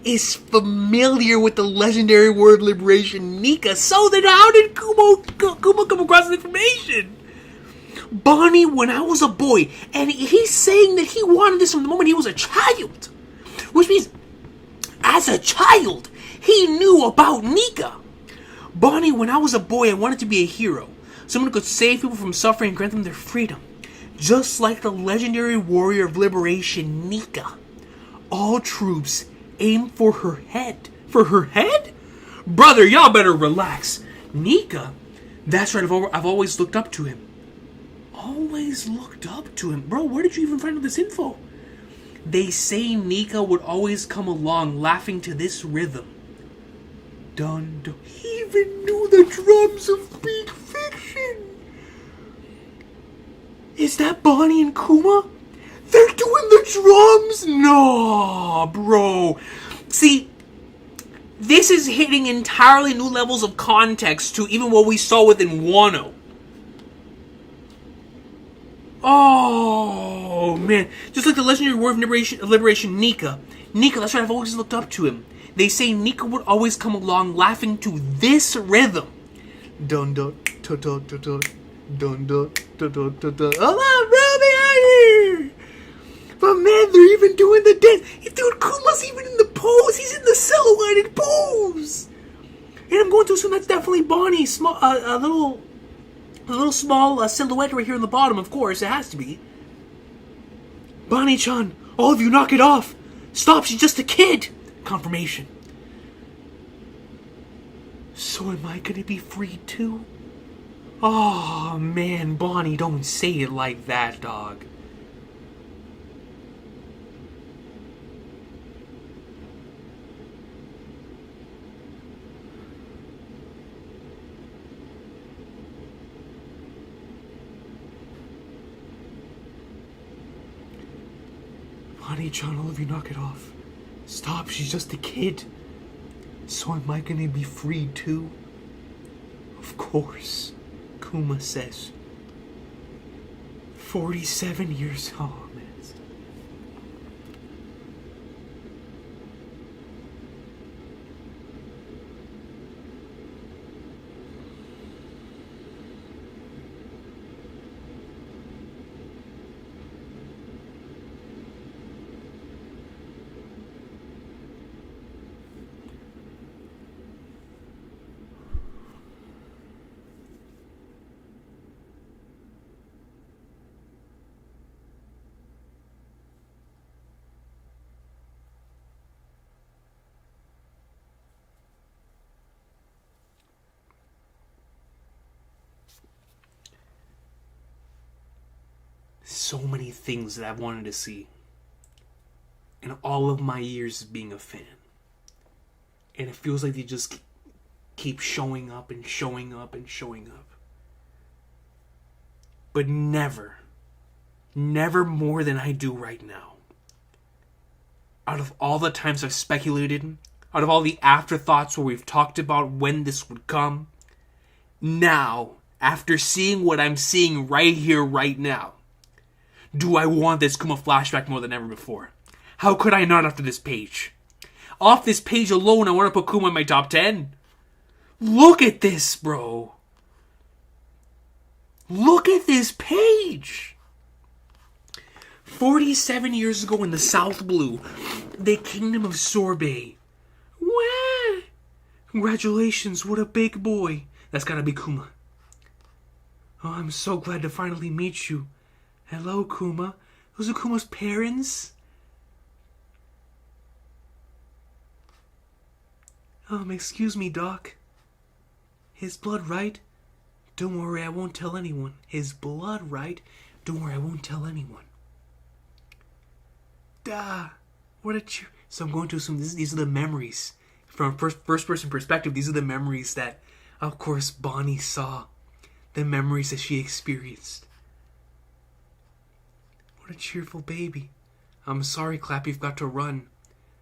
is familiar with the legendary word liberation, Nika. So then how did Kuma come across this information? Bonnie, when I was a boy, and he's saying that he wanted this from the moment he was a child. Which means, as a child, he knew about Nika. Bonnie, when I was a boy, I wanted to be a hero. Someone who could save people from suffering and grant them their freedom. Just like the legendary warrior of liberation, Nika. All troops aim for her head. For her head? Brother, y'all better relax. Nika? That's right, I've always looked up to him. Always looked up to him. Bro, where did you even find out this info? They say Nika would always come along laughing to this rhythm. Dun dun. He even knew the drums of Big Fiction. Is that Bonnie and Kuma? They're doing the drums? No, bro. See, this is hitting entirely new levels of context to even what we saw within Wano. Oh, man. Just like the legendary word of liberation, Nika. Nika, that's right, I've always looked up to him. They say Nika would always come along laughing to this rhythm. Dun dun dun dun dun dun dun dun dun dun dun dun. Hold on, bro, they are here. But man, they're even doing the dance. Dude, Kuma's even in the pose. He's in the silhouetted pose. And I'm going to assume that's definitely Bonnie. Small, a little small silhouette right here on the bottom, of course. It has to be. Bonnie-chan, all of you knock it off. Stop, she's just a kid. Confirmation. So am I gonna be free too? Oh man, Bonnie, don't say it like that, dog. Bonnie-chan, all of you knock it off. Stop, she's just a kid. So am I gonna be free too? Of course, Kuma says. 47 years. Oh, man. so many things that I've wanted to see in all of my years of being a fan. And it feels like they just keep showing up and showing up and showing up. But never more than I do right now. Out of all the times I've speculated, out of all the afterthoughts where we've talked about when this would come, now, after seeing what I'm seeing right here, right now, do I want this Kuma flashback more than ever before? How could I not after this page? Off this page alone, I want to put Kuma in my top 10. Look at this, bro. Look at this page. 47 years ago in the South Blue, the Kingdom of Sorbet. Wah! Congratulations, what a big boy. That's gotta be Kuma. Oh, I'm so glad to finally meet you. Hello, Kuma. Those are Kuma's parents? Excuse me, Doc. His blood, right? Don't worry, I won't tell anyone. His blood, right? Don't worry, I won't tell anyone. What a cheer. So I'm going to assume these are the memories. From a first-person perspective, these are the memories that, of course, Bonnie saw. The memories that she experienced. What a cheerful baby. I'm sorry, Clap, you've got to run.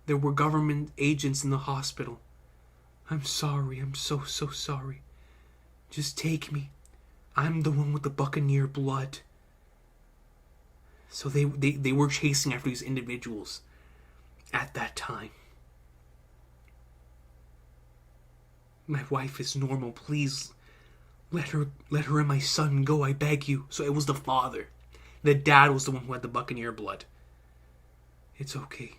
There were government agents in the hospital. I'm sorry, I'm so sorry. Just take me. I'm the one with the Buccaneer blood. So they were chasing after these individuals at that time. My wife is normal. Please let her and my son go, I beg you. So it was the father. The dad was the one who had the Buccaneer blood. It's okay.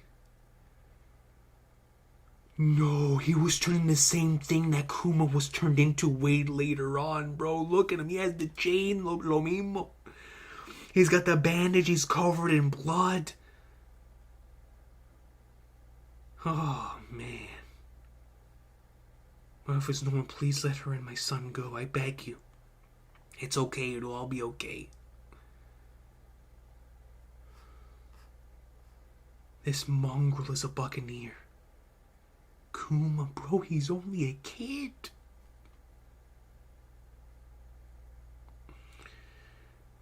No, he was turning the same thing that Kuma was turned into way later on, bro. Look at him. He has the chain, lo mismo. He's got the bandage. He's covered in blood. Oh, man. Well, if it's no one, please let her and my son go. I beg you. It's okay. It'll all be okay. This mongrel is a Buccaneer. Kuma, bro, he's only a kid.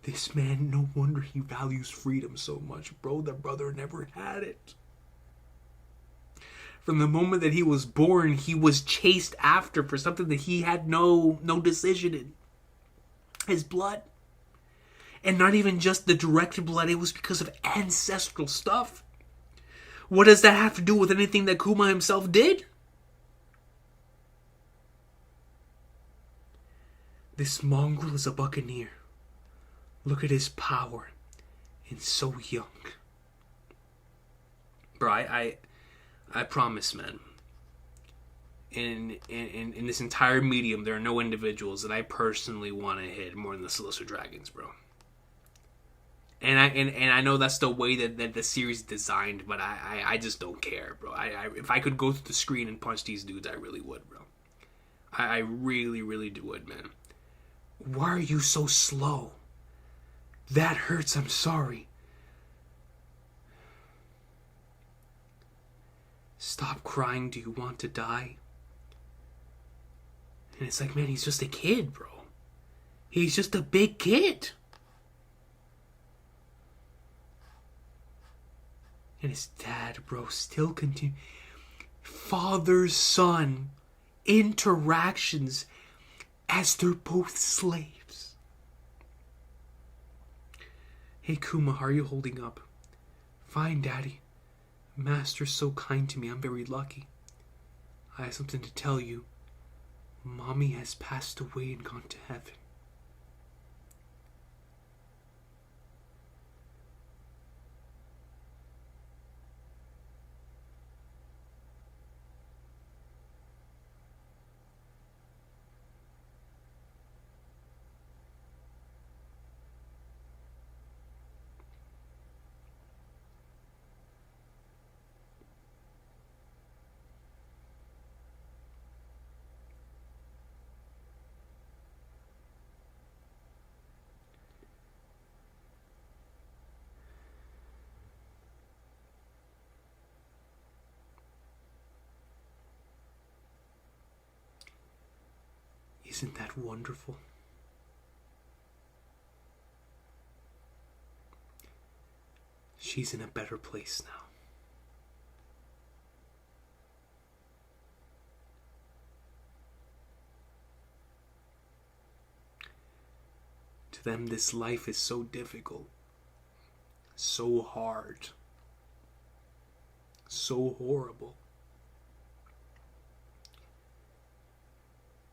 This man, no wonder he values freedom so much, bro. The brother never had it. From the moment that he was born, he was chased after for something that he had no decision in. His blood. And not even just the direct blood, it was because of ancestral stuff. What does that have to do with anything that Kuma himself did? This mongrel is a Buccaneer. Look at his power. And so young. Bro, I promise, man. In this entire medium, there are no individuals that I personally want to hit more than the Celestial Dragons, bro. And I know that's the way that the series is designed, but I just don't care, bro. If I could go through the screen and punch these dudes, I really would, bro. I really, really would, man. Why are you so slow? That hurts, I'm sorry. Stop crying, do you want to die? And it's like, man, he's just a kid, bro. He's just a big kid. And his dad, bro, still continue. Father-son interactions as they're both slaves. Hey, Kuma, how are you holding up? Fine, Daddy. Master's so kind to me. I'm very lucky. I have something to tell you. Mommy has passed away and gone to heaven. Isn't that wonderful? She's in a better place now. To them, this life is so difficult, so hard, so horrible,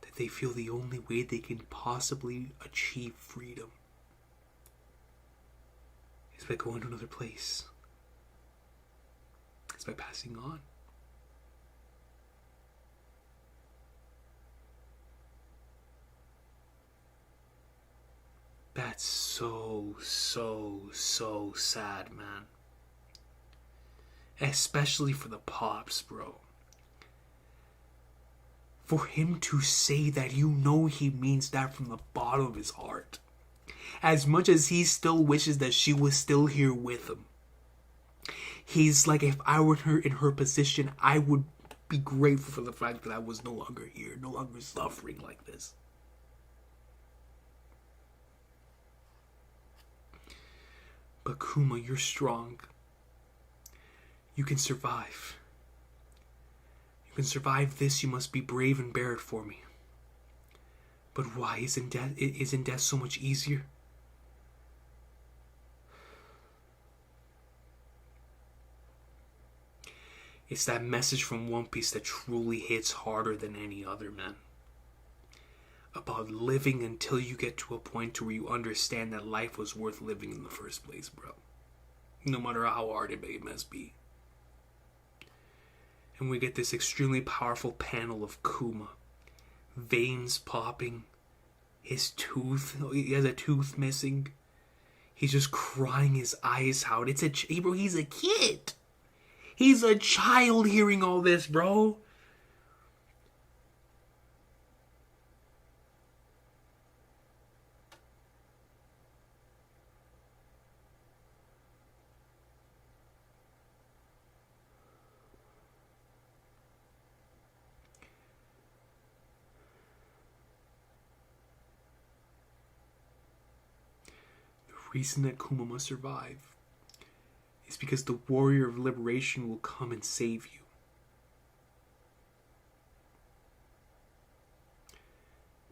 that they feel the only way they can possibly achieve freedom is by going to another place. It's by passing on. That's so sad, man. Especially for the Pops, bro. For him to say that, you know he means that from the bottom of his heart. As much as he still wishes that she was still here with him. He's like, if I were in her position, I would be grateful for the fact that I was no longer here, no longer suffering like this. But Kuma, you're strong. You can survive. You can survive this. You must be brave and bear it for me. But why isn't death so much easier? It's that message from One Piece that truly hits harder than any other, man. About living until you get to a point where you understand that life was worth living in the first place, bro. No matter how hard it must be. And we get this extremely powerful panel of Kuma. Veins popping. His tooth. He has a tooth missing. He's just crying his eyes out. Bro, he's a kid. He's a child hearing all this, bro. The reason that Kuma must survive is because the warrior of liberation will come and save you.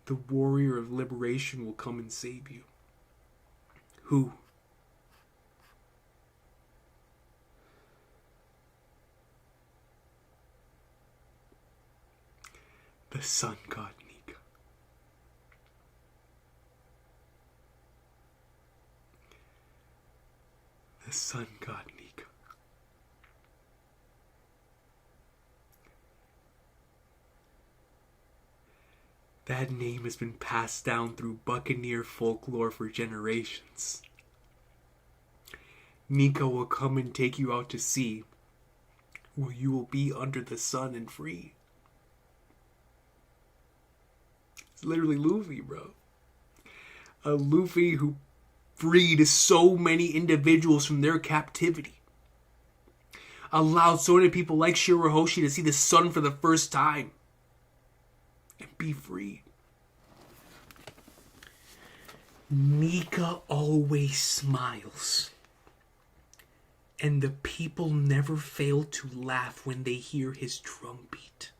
The warrior of liberation will come and save you. Who? The sun god Nika. The sun god Nika. That name has been passed down through Buccaneer folklore for generations. Nika will come and take you out to sea, where you will be under the sun and free. It's literally Luffy, bro. A Luffy who freed so many individuals from their captivity. Allowed so many people like Shirahoshi to see the sun for the first time. And be free. Nika always smiles. And the people never fail to laugh when they hear his drum beat.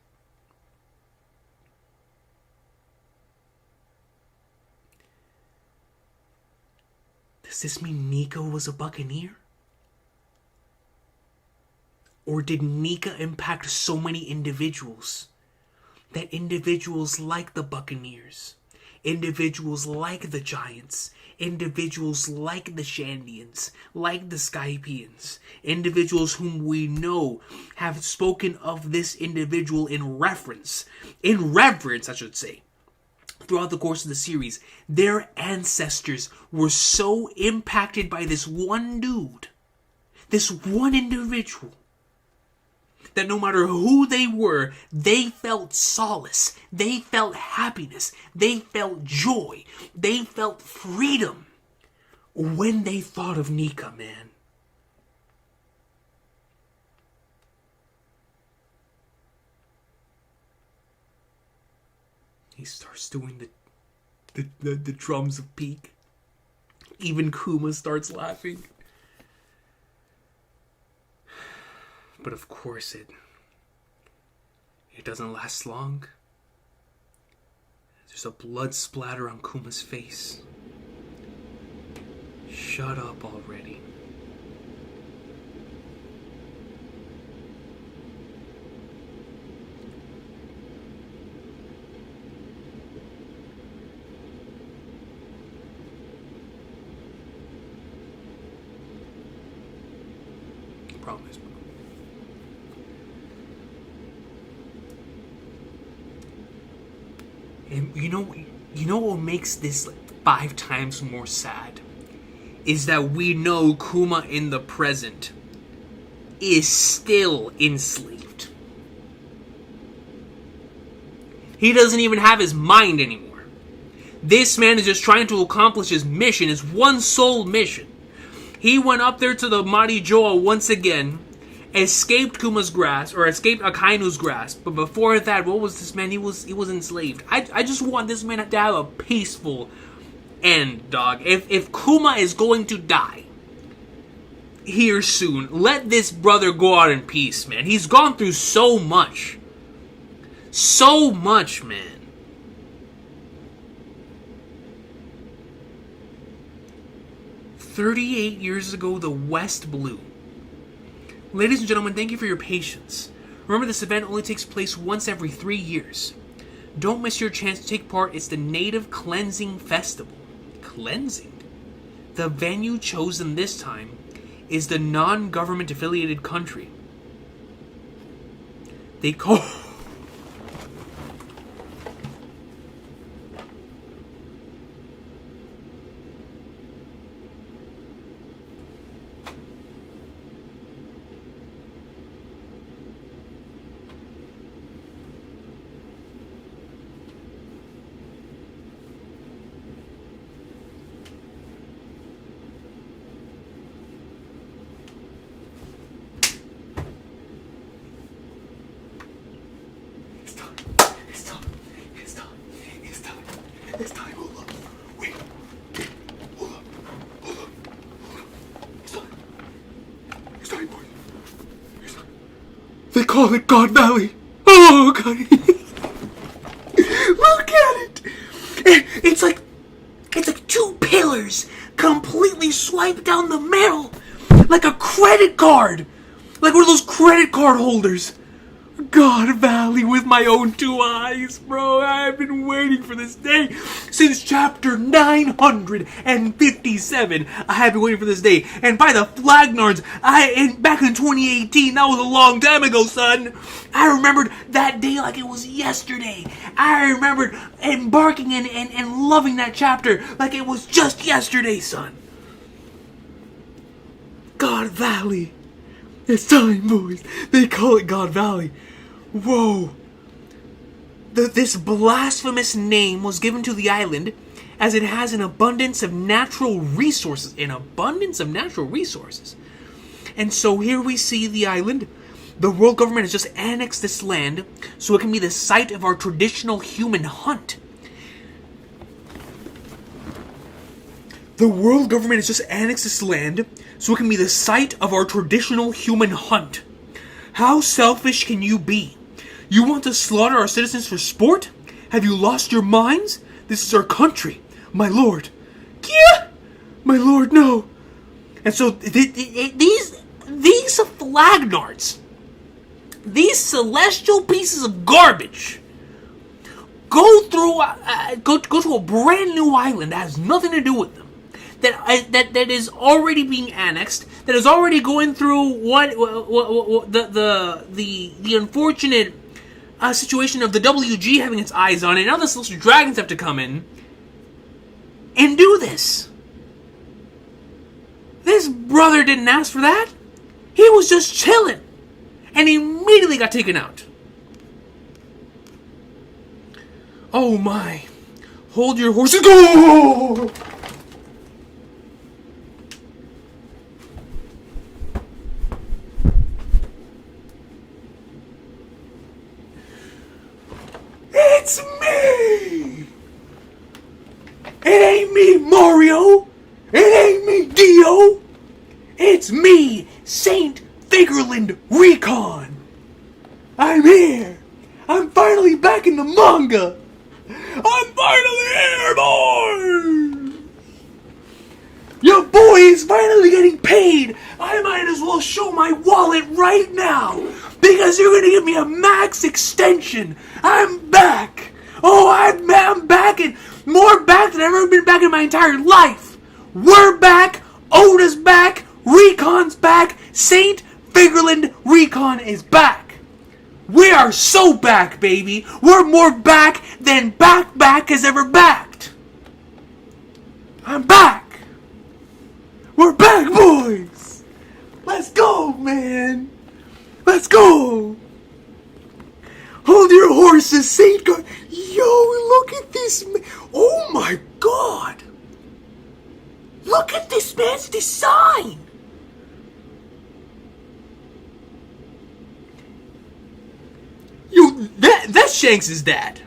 Does this mean Nika was a Buccaneer? Or did Nika impact so many individuals that individuals like the Buccaneers, individuals like the Giants, individuals like the Shandians, like the Skypians, individuals whom we know have spoken of this individual in reverence, I should say, throughout the course of the series, their ancestors were so impacted by this one dude, this one individual, that no matter who they were, they felt solace, they felt happiness, they felt joy, they felt freedom when they thought of Nika, man. He starts doing the drums of Peak. Even Kuma starts laughing. But of course it doesn't last long. There's a blood splatter on Kuma's face. Shut up already. Promise. And you know what makes this 5 times more sad? Is that we know Kuma in the present is still enslaved. He doesn't even have his mind anymore. This man is just trying to accomplish his mission, his one sole mission. He went up there to the Marijoa once again, escaped Kuma's grasp, or escaped Akainu's grasp. But before that, what was this man? He was enslaved. I just want this man to have a peaceful end, dog. If Kuma is going to die here soon, let this brother go out in peace, man. He's gone through so much. So much, man. "38 years ago, the West blew." Ladies and gentlemen, thank you for your patience. Remember, this event only takes place once every 3 years. Don't miss your chance to take part. It's the Native Cleansing Festival. Cleansing? The venue chosen this time is the non-government affiliated country. They call... It's time, hold up. Wait. Hold up. It's time, boy. It's time. They call it God Valley. Oh, God. Look at it. It's like 2 pillars completely swiped down the middle. Like a credit card. Like one of those credit card holders. God Valley with my own 2 eyes, bro. I've been waiting for this day since chapter 957. I have been waiting for this day. And by the Flagnards, back in 2018, that was a long time ago, son. I remembered that day like it was yesterday. I remembered embarking and loving that chapter like it was just yesterday, son. God Valley. It's time, boys. They call it God Valley. Whoa. This blasphemous name was given to the island as it has an abundance of natural resources. And so here we see the island. The world government has just annexed this land so it can be the site of our traditional human hunt. The world government has just annexed this land so it can be the site of our traditional human hunt. How selfish can you be? You want to slaughter our citizens for sport? Have you lost your minds? This is our country, my lord. Yeah, my lord, no. And so these Flagnards, these celestial pieces of garbage, go to a brand new island that has nothing to do with them. That is already being annexed, that is already going through the unfortunate situation of the WG having its eyes on it. Now the Celestial Dragons have to come in and do this. This brother didn't ask for that. He was just chilling, and he immediately got taken out. Oh my! Hold your horses. Go! It's me! me, Mario! It ain't me, Dio! It's me, Saint Figureland Recon! I'm here! I'm finally back in the manga! I'm finally here, boys! Your boy is finally getting paid! I might as well show my wallet right now! Because you're gonna give me a max extension! I'm back! Oh, I'm back and more back than I've ever been back in my entire life! We're back! Oda's back! Recon's back! Saint Figureland Recon is back! We are so back, baby! We're more back than back has ever backed! I'm back! We're back, boys! Let's go, man! Let's go! Hold your horses, Saint God! Yo, look at this man! Oh my God! Look at this man's design! Yo, that's Shanks' dad.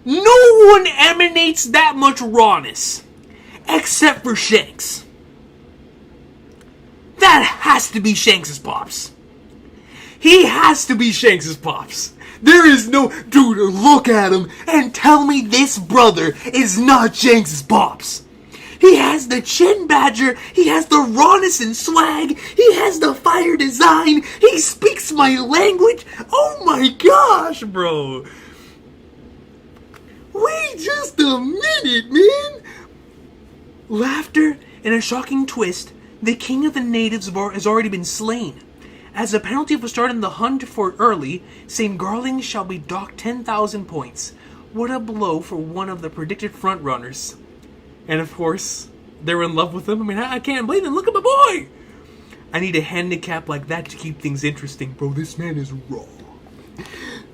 No one emanates that much rawness. Except for Shanks. That has to be Shanks' pops. He has to be Shanks' pops. There is no... Dude, look at him and tell me this brother is not Shanks' pops. He has the chin badger. He has the rawness and swag. He has the fire design. He speaks my language. Oh my gosh, bro. Wait just a minute, man. Laughter and a shocking twist. The king of the natives has already been slain. As a penalty for starting the hunt for early, St. Garling shall be docked 10,000 points. What a blow for one of the predicted frontrunners. And of course, they're in love with him. I mean, I can't blame them. Look at my boy! I need a handicap like that to keep things interesting. Bro, this man is raw.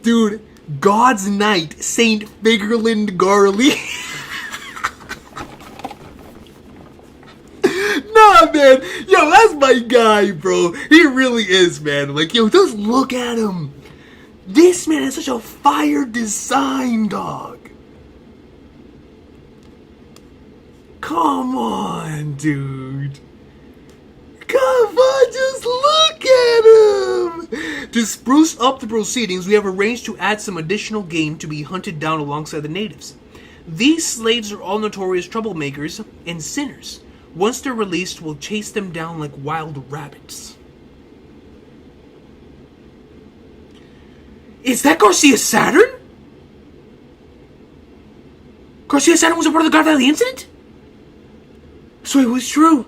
Dude, God's Knight, St. Figureland Garling. Nah, man. Yo, that's my guy, bro. He really is, man. Like, yo, just look at him. This man has such a fire design, dog. Come on, dude. Come on, just look at him. To spruce up the proceedings, we have arranged to add some additional game to be hunted down alongside the natives. These slaves are all notorious troublemakers and sinners. Once they're released, we'll chase them down like wild rabbits. Is that Garcia Saturn? Garcia Saturn was a part of the God Valley incident? So it was true.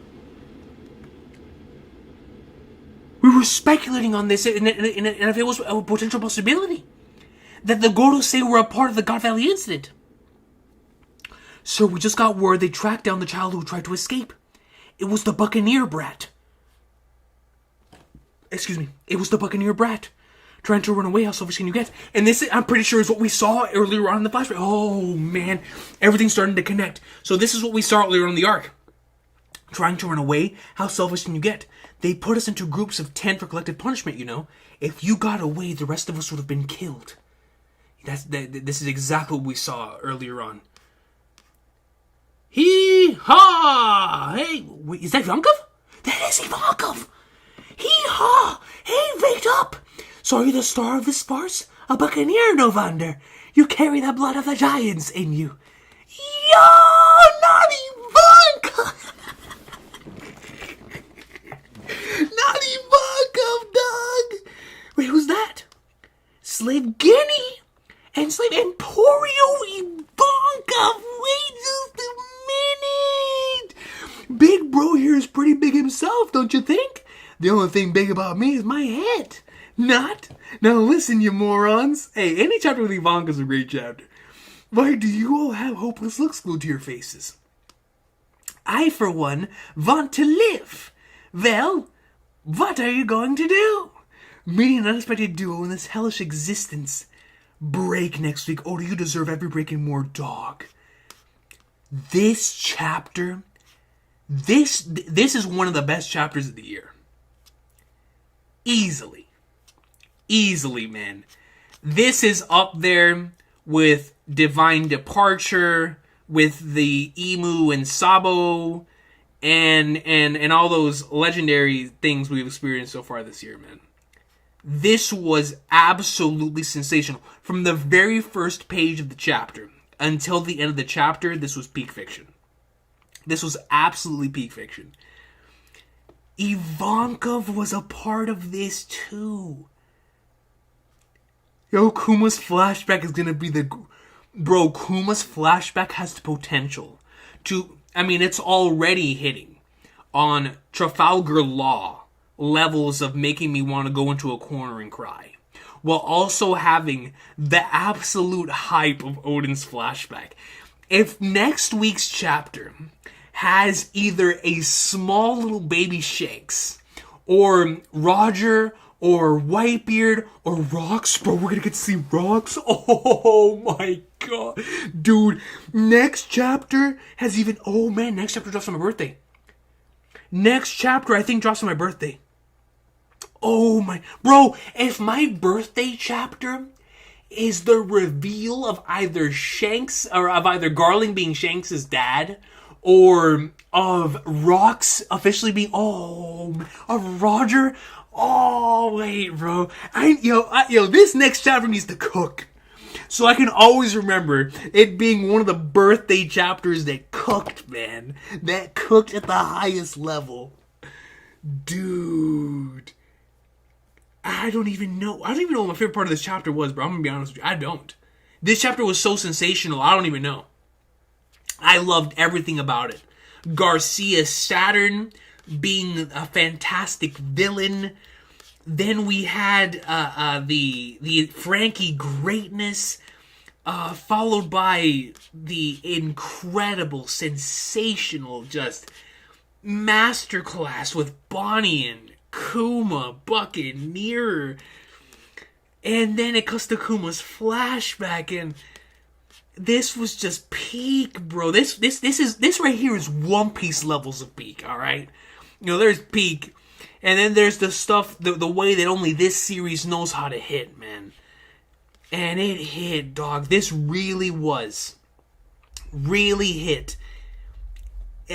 We were speculating on this, and if it was a potential possibility that the Gorosei were a part of the God Valley incident. So we just got word they tracked down the child who tried to escape. It was the Buccaneer brat. Excuse me. It was the Buccaneer brat trying to run away. How selfish can you get? And this, I'm pretty sure, is what we saw earlier on in the flashback. Oh, man. Everything's starting to connect. So this is what we saw earlier on the arc. Trying to run away? How selfish can you get? They put us into groups of 10 for collective punishment, you know? If you got away, the rest of us would have been killed. This is exactly what we saw earlier on. Hee-haw! Hey, wait, is that Ivankov? That is Ivankov! Hee-haw! Hey, wake up! So are you the star of this farce? A Buccaneer, no wonder. You carry the blood of the giants in you. Yo, not Ivankov! Not Ivankov, dog! Wait, who's that? Slave Guinea! And Slave Emporio Ivankov! Wait just a minute! Big bro here is pretty big himself, don't you think? The only thing big about me is my head. Not? Now listen, you morons. Hey, any chapter with Ivankov is a great chapter. Why do you all have hopeless looks glued to your faces? I, for one, want to live. Well, what are you going to do? Meeting an unexpected duo in this hellish existence. Break next week. Oh, do you deserve every break and more, dog? This chapter, this is one of the best chapters of the year. Easily, man. This is up there with Divine Departure, with the Emu and Sabo and all those legendary things we've experienced so far this year, man. This was absolutely sensational. From the very first page of the chapter until the end of the chapter, this was peak fiction. This was absolutely peak fiction. Ivankov was a part of this too. Yo, Kuma's flashback is gonna be the... Bro, Kuma's flashback has the potential to... I mean, it's already hitting on Trafalgar Law levels of making me want to go into a corner and cry, while also having the absolute hype of Odin's flashback. If next week's chapter has either a small little baby Shanks, or Roger, or Whitebeard, or Rocks, bro, we're gonna get to see Rocks. Oh my god. Dude, next chapter has even... Oh man, next chapter drops on my birthday. Next chapter, I think, drops on my birthday. Oh my... Bro, if my birthday chapter is the reveal of either Shanks, or of either Garling being Shanks' dad, or of Rocks officially being... Oh, of Roger... Oh, wait, bro. Yo, this next chapter needs to cook. So I can always remember it being one of the birthday chapters that cooked, man. That cooked at the highest level. Dude. I don't even know what my favorite part of this chapter was, bro. I'm gonna be honest with you. I don't. This chapter was so sensational, I don't even know. I loved everything about it. Garcia Saturn being a fantastic villain. Then we had the Frankie greatness, followed by the incredible, sensational, just masterclass with Bonnie and Kuma, Buccaneer. And then it comes to Kuma's flashback, and this was just peak, bro. This right here is One Piece levels of peak, alright? You know, there's peak, and then there's the stuff, the way that only this series knows how to hit, man. And it hit, dog. This really hit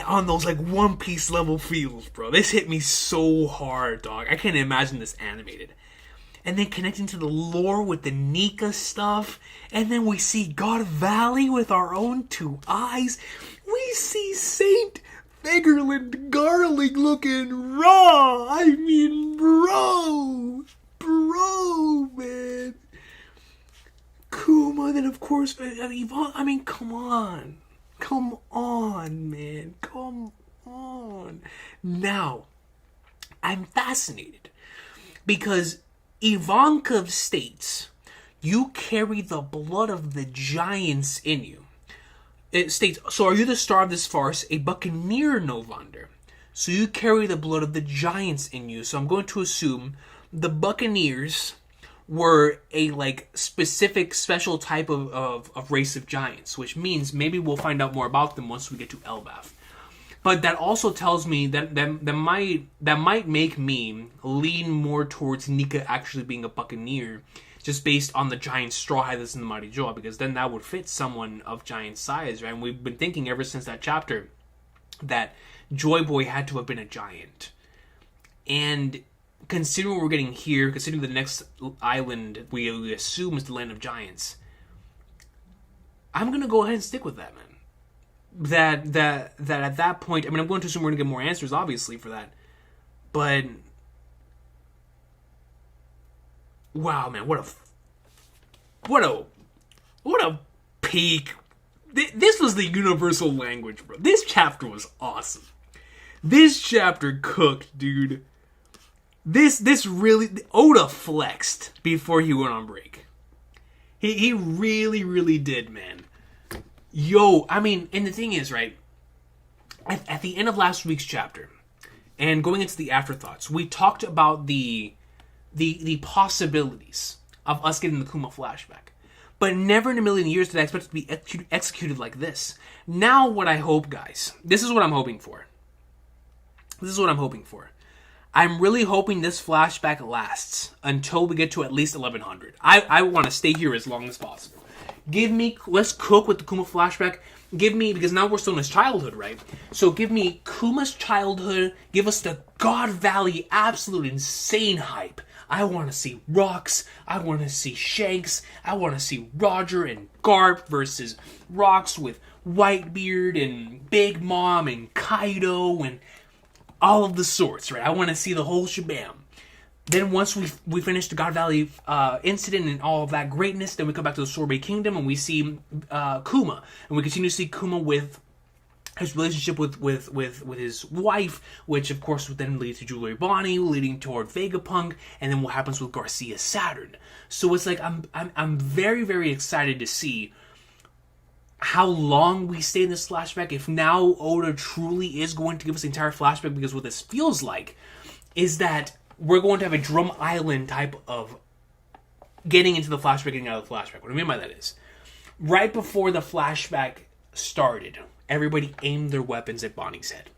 on those, like, One Piece level feels, bro. This hit me so hard, dog. I can't imagine this animated. And then connecting to the lore with the Nika stuff, and then we see God Valley with our own two eyes. We see Saint Figurland Garling looking raw. I mean, bro, man. Kuma, then of course, Yvonne. I mean, come on, man, come on. Now, I'm fascinated because Ivankov states, "You carry the blood of the giants in you." It states, "So are you the star of this farce, a Buccaneer, no wonder? So you carry the blood of the giants in you." So I'm going to assume the Buccaneers were a, like, specific, special type of race of giants, which means maybe we'll find out more about them once we get to Elbaf. But that also tells me that might make me lean more towards Nika actually being a Buccaneer, just based on the giant straw hat that's in the Mighty Joe, because then that would fit someone of giant size, right? And we've been thinking ever since that chapter that Joy Boy had to have been a giant. And considering what we're getting here, considering the next island we assume is the Land of Giants, I'm going to go ahead and stick with that, man. That at that point, I mean, I'm going to assume we're going to get more answers, obviously, for that. But wow, man, what a peak. This was the universal language, bro. This chapter was awesome. This chapter cooked, dude. This really... Oda flexed before he went on break. He really did, man. Yo, I mean, and the thing is, right, at the end of last week's chapter, and going into the afterthoughts, we talked about the possibilities of us getting the Kuma flashback. But never in a million years did I expect it to be executed like this. Now what I hope, guys, this is what I'm hoping for. I'm really hoping this flashback lasts until we get to at least 1100. I want to stay here as long as possible. Let's cook with the Kuma flashback. Give me, because now we're still in his childhood, right? So give me Kuma's childhood. Give us the God Valley absolute insane hype. I want to see Rocks. I want to see Shanks. I want to see Roger and Garp versus Rocks with Whitebeard and Big Mom and Kaido and all of the sorts, right? I want to see the whole shabam. Then once we finish the God Valley incident and all of that greatness, then we come back to the Sorbet Kingdom and we see Kuma. And we continue to see Kuma with his relationship with his wife, which of course would then lead to Jewelry Bonnie, leading toward Vegapunk, and then what happens with Garcia Saturn. So it's like I'm very, very excited to see how long we stay in this flashback. If now Oda truly is going to give us the entire flashback, because what this feels like is that we're going to have a Drum Island type of getting into the flashback, getting out of the flashback. What I mean by that is, right before the flashback started, everybody aimed their weapons at Bonnie's head.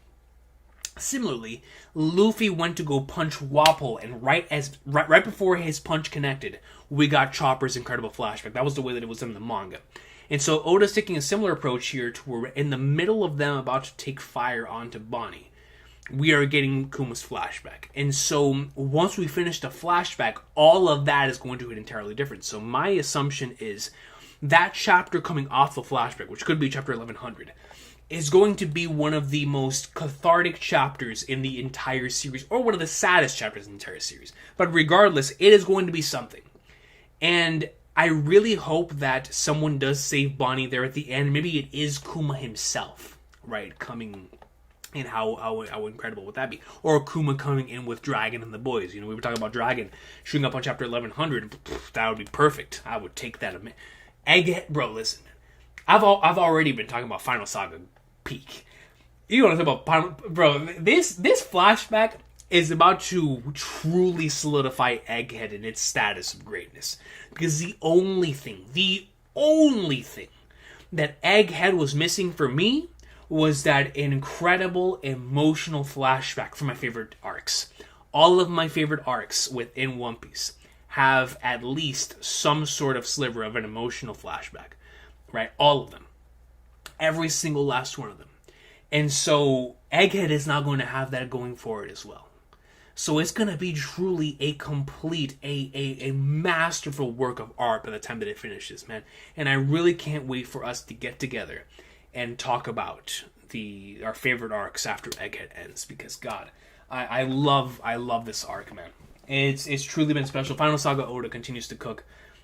Similarly, Luffy went to go punch Wapol, and right before his punch connected, we got Chopper's incredible flashback. That was the way that it was done in the manga. And so Oda's taking a similar approach here to where in the middle of them about to take fire onto Bonnie, we are getting Kuma's flashback. And so once we finish the flashback, all of that is going to hit entirely different. So my assumption is that chapter coming off the flashback, which could be chapter 1100, is going to be one of the most cathartic chapters in the entire series, or one of the saddest chapters in the entire series. But regardless, it is going to be something. And I really hope that someone does save Bonnie there at the end. Maybe it is Kuma himself, right, coming. And how incredible would that be? Or Kuma coming in with Dragon and the boys. You know, we were talking about Dragon showing up on chapter 1100. That would be perfect. I would take that. Egghead, bro, listen. I've already been talking about Final Saga peak. You want to talk about bro? This flashback is about to truly solidify Egghead in its status of greatness, because the only thing that Egghead was missing for me was that incredible emotional flashback from my favorite arcs. All of my favorite arcs within One Piece have at least some sort of sliver of an emotional flashback, right? All of them. Every single last one of them. And so Egghead is now going to have that going forward as well. So it's going to be truly a complete, a masterful work of art by the time that it finishes, man. And I really can't wait for us to get together and talk about our favorite arcs after Egghead ends, because God, I love this arc, man. It's truly been special. Final Saga Oda continues to cook,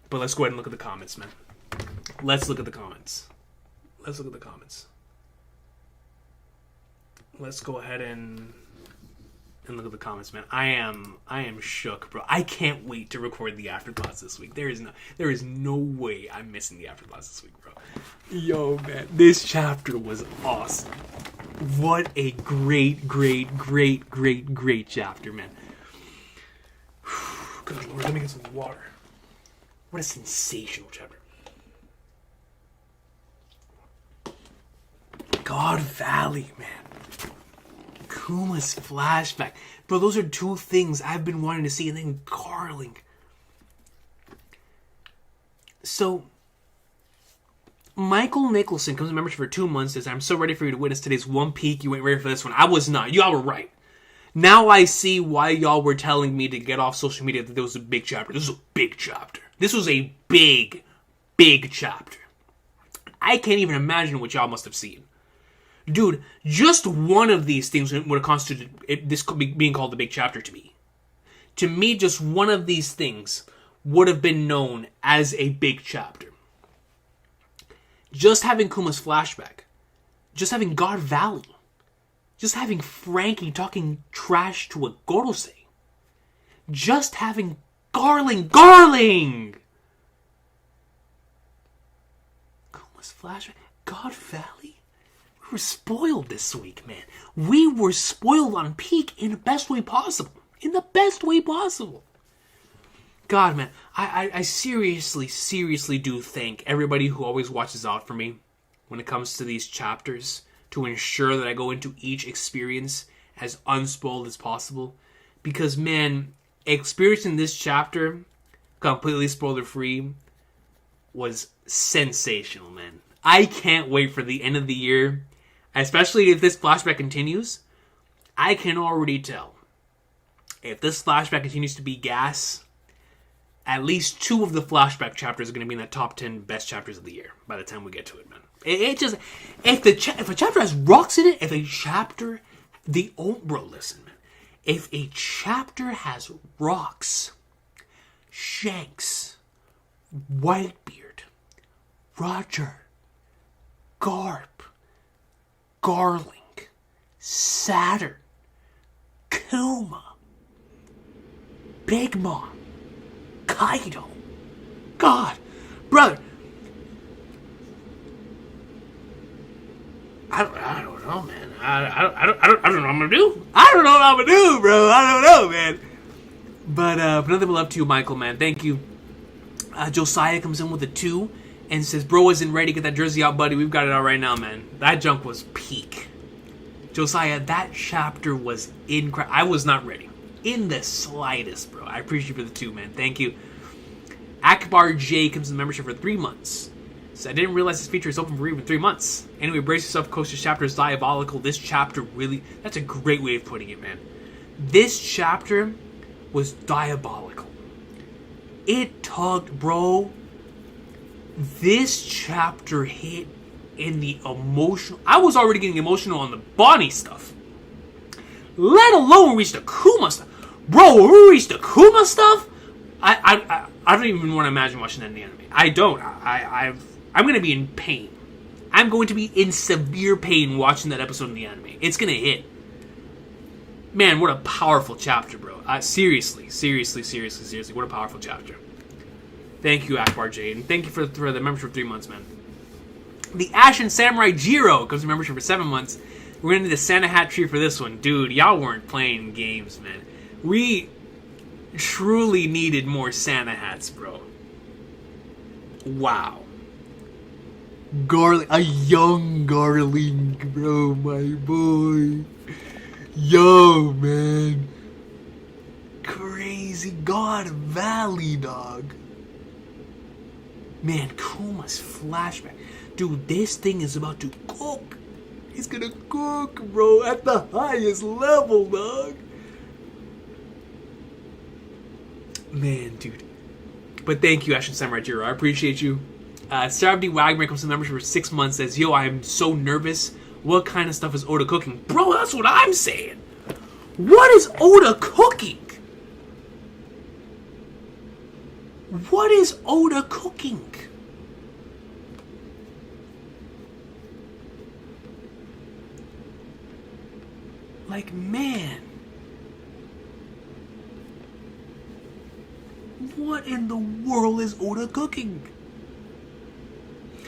but let's go ahead and look at the comments, man. Let's look at the comments. Let's go ahead and look at the comments, man. I am shook, bro. I can't wait to record the afterthoughts this week. There is no way I'm missing the afterthoughts this week, bro. Yo, man, this chapter was awesome. What a great chapter, man. Good Lord, let me get some water. What a sensational chapter. God Valley, man. Kuma's flashback. Bro, those are two things I've been wanting to see. And then Garling. So, Michael Nicholson comes to membership for 2 months, says, I'm so ready for you to witness today's One Peak. You ain't ready for this one. I was not. Y'all were right. Now I see why y'all were telling me to get off social media that there was a big chapter. This was a big chapter. This was a big chapter. I can't even imagine what y'all must have seen. Dude, just one of these things would have constituted this being called the big chapter to me. To me, just one of these things would have been known as a big chapter. Just having Kuma's flashback. Just having God Valley. Just having Frankie talking trash to a Gorosei. Just having Garling! Kuma's flashback. God Valley? We were spoiled this week, man. We were spoiled on Peak in the best way possible. God, man, I seriously do thank everybody who always watches out for me when it comes to these chapters, to ensure that I go into each experience as unspoiled as possible. Because, man, experiencing this chapter completely spoiler-free was sensational, man. I can't wait for the end of the year, especially if this flashback continues. I can already tell. If this flashback continues to be gas, at least 2 of the flashback chapters are going to be in the top 10 best chapters of the year by the time we get to it, man. It just, if a chapter has rocks in it, bro, listen, man. If a chapter has rocks, Shanks, Whitebeard, Roger, Garp, Garling, Saturn, Kuma, Big Mom, Kaido. God, brother. I don't know, man. I don't know what I'm gonna do. I don't know what I'm gonna do, bro. I don't know, man. But nothing but love to you, Michael, man. Thank you. Josiah comes in with a 2 and says, "Bro isn't ready. Get that jersey out, buddy. We've got it out right now, man." That junk was peak. Josiah, that chapter was incredible. I was not ready in the slightest, bro. I appreciate you for the 2, man. Thank you. Akbar J comes in membership for 3 months. So I didn't realize this feature is open for even 3 months. Anyway, brace yourself, Coaster's chapter is diabolical. This chapter really, that's a great way of putting it, man. This chapter was diabolical. It tugged, bro. This chapter hit in the emotional. I was already getting emotional on the Bonnie stuff. Let alone when we reached the Kuma stuff. Bro, when we reached the Kuma stuff, I don't even want to imagine watching that in the anime. I don't. I'm going to be in pain. I'm going to be in severe pain watching that episode in the anime. It's going to hit. Man, what a powerful chapter, bro. Seriously. What a powerful chapter. Thank you, Akbar Jade. And thank you for the membership for 3 months, man. The Ashen Samurai Jiro comes to membership for 7 months. We're going to need a Santa hat tree for this one. Dude, y'all weren't playing games, man. We truly needed more Santa hats, bro. Wow. A young Garling, bro, my boy. Yo, man. Crazy God Valley, dog. Man, Kuma's flashback. Dude, this thing is about to cook. It's gonna cook, bro, at the highest level, dog. Man, dude. But thank you, Ashen Samurai Jiro. I appreciate you. Sarah D. Wagner comes to membership for 6 months, says, "Yo, I'm so nervous. What kind of stuff is Oda cooking?" Bro, that's what I'm saying. What is Oda cooking? What is Oda cooking? Like, man. What in the world is Oda cooking?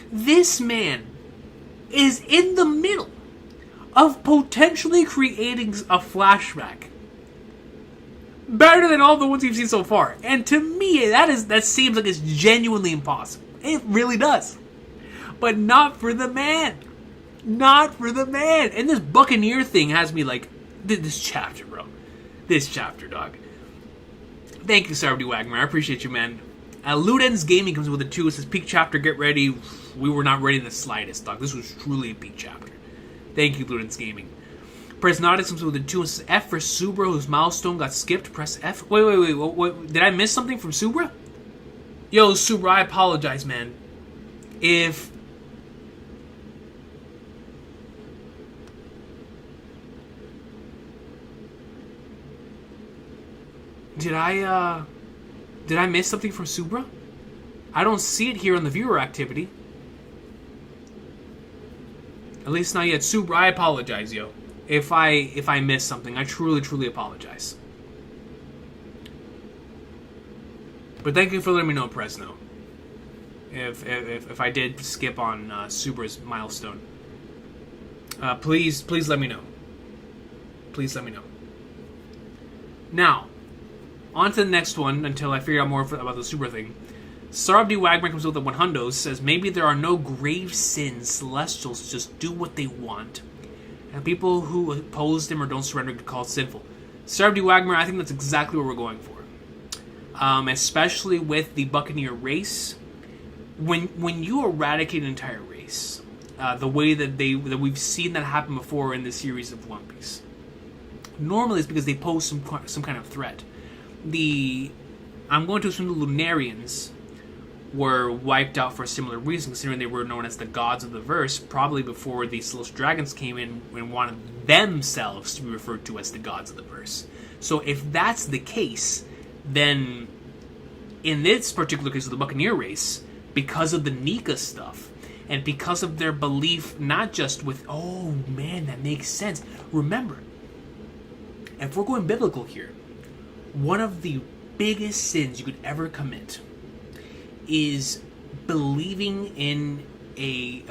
This man is in the middle of potentially creating a flashback better than all the ones we've seen so far. And to me, that seems like it's genuinely impossible. It really does. But not for the man. Not for the man. And this Buccaneer thing has me like, this chapter, bro. This chapter, dog. Thank you, Sarah D. Wagner. I appreciate you, man. Ludens Gaming comes with a 2. It says, "Peak chapter, get ready." We were not ready in the slightest, dog. This was truly a peak chapter. Thank you, Ludens Gaming. Presnautic comes with a 2. It says, "F for Subra, whose milestone got skipped. Press F." Wait. Did I miss something from Subra? Yo, Subra, I apologize, man. If... Did I miss something from Subra? I don't see it here on the viewer activity. At least not yet. Subra, I apologize, yo. If I missed something, I truly apologize. But thank you for letting me know, Presno. If I did skip on Subra's milestone, please let me know. Please let me know. Now, on to the next one until I figure out more about the Subra thing. Sarab D. Wagner comes with the 100, says, "Maybe there are no grave sins. Celestials just do what they want. And people who oppose them or don't surrender get called sinful." Sarab D. Wagner, I think that's exactly what we're going for. Especially with the Buccaneer race. When you eradicate an entire race, race, the way that we've seen that happen before in the series of One Piece. Normally, it's because they pose some kind of threat. I'm going to assume the Lunarians were wiped out for a similar reason, considering they were known as the gods of the verse, probably before the Celestial Dragons came in and wanted themselves to be referred to as the gods of the verse. So if that's the case, then in this particular case of the Buccaneer race, because of the Nika stuff, and because of their belief, not just with, oh man, that makes sense. Remember, if we're going biblical here, one of the biggest sins you could ever commit is believing in a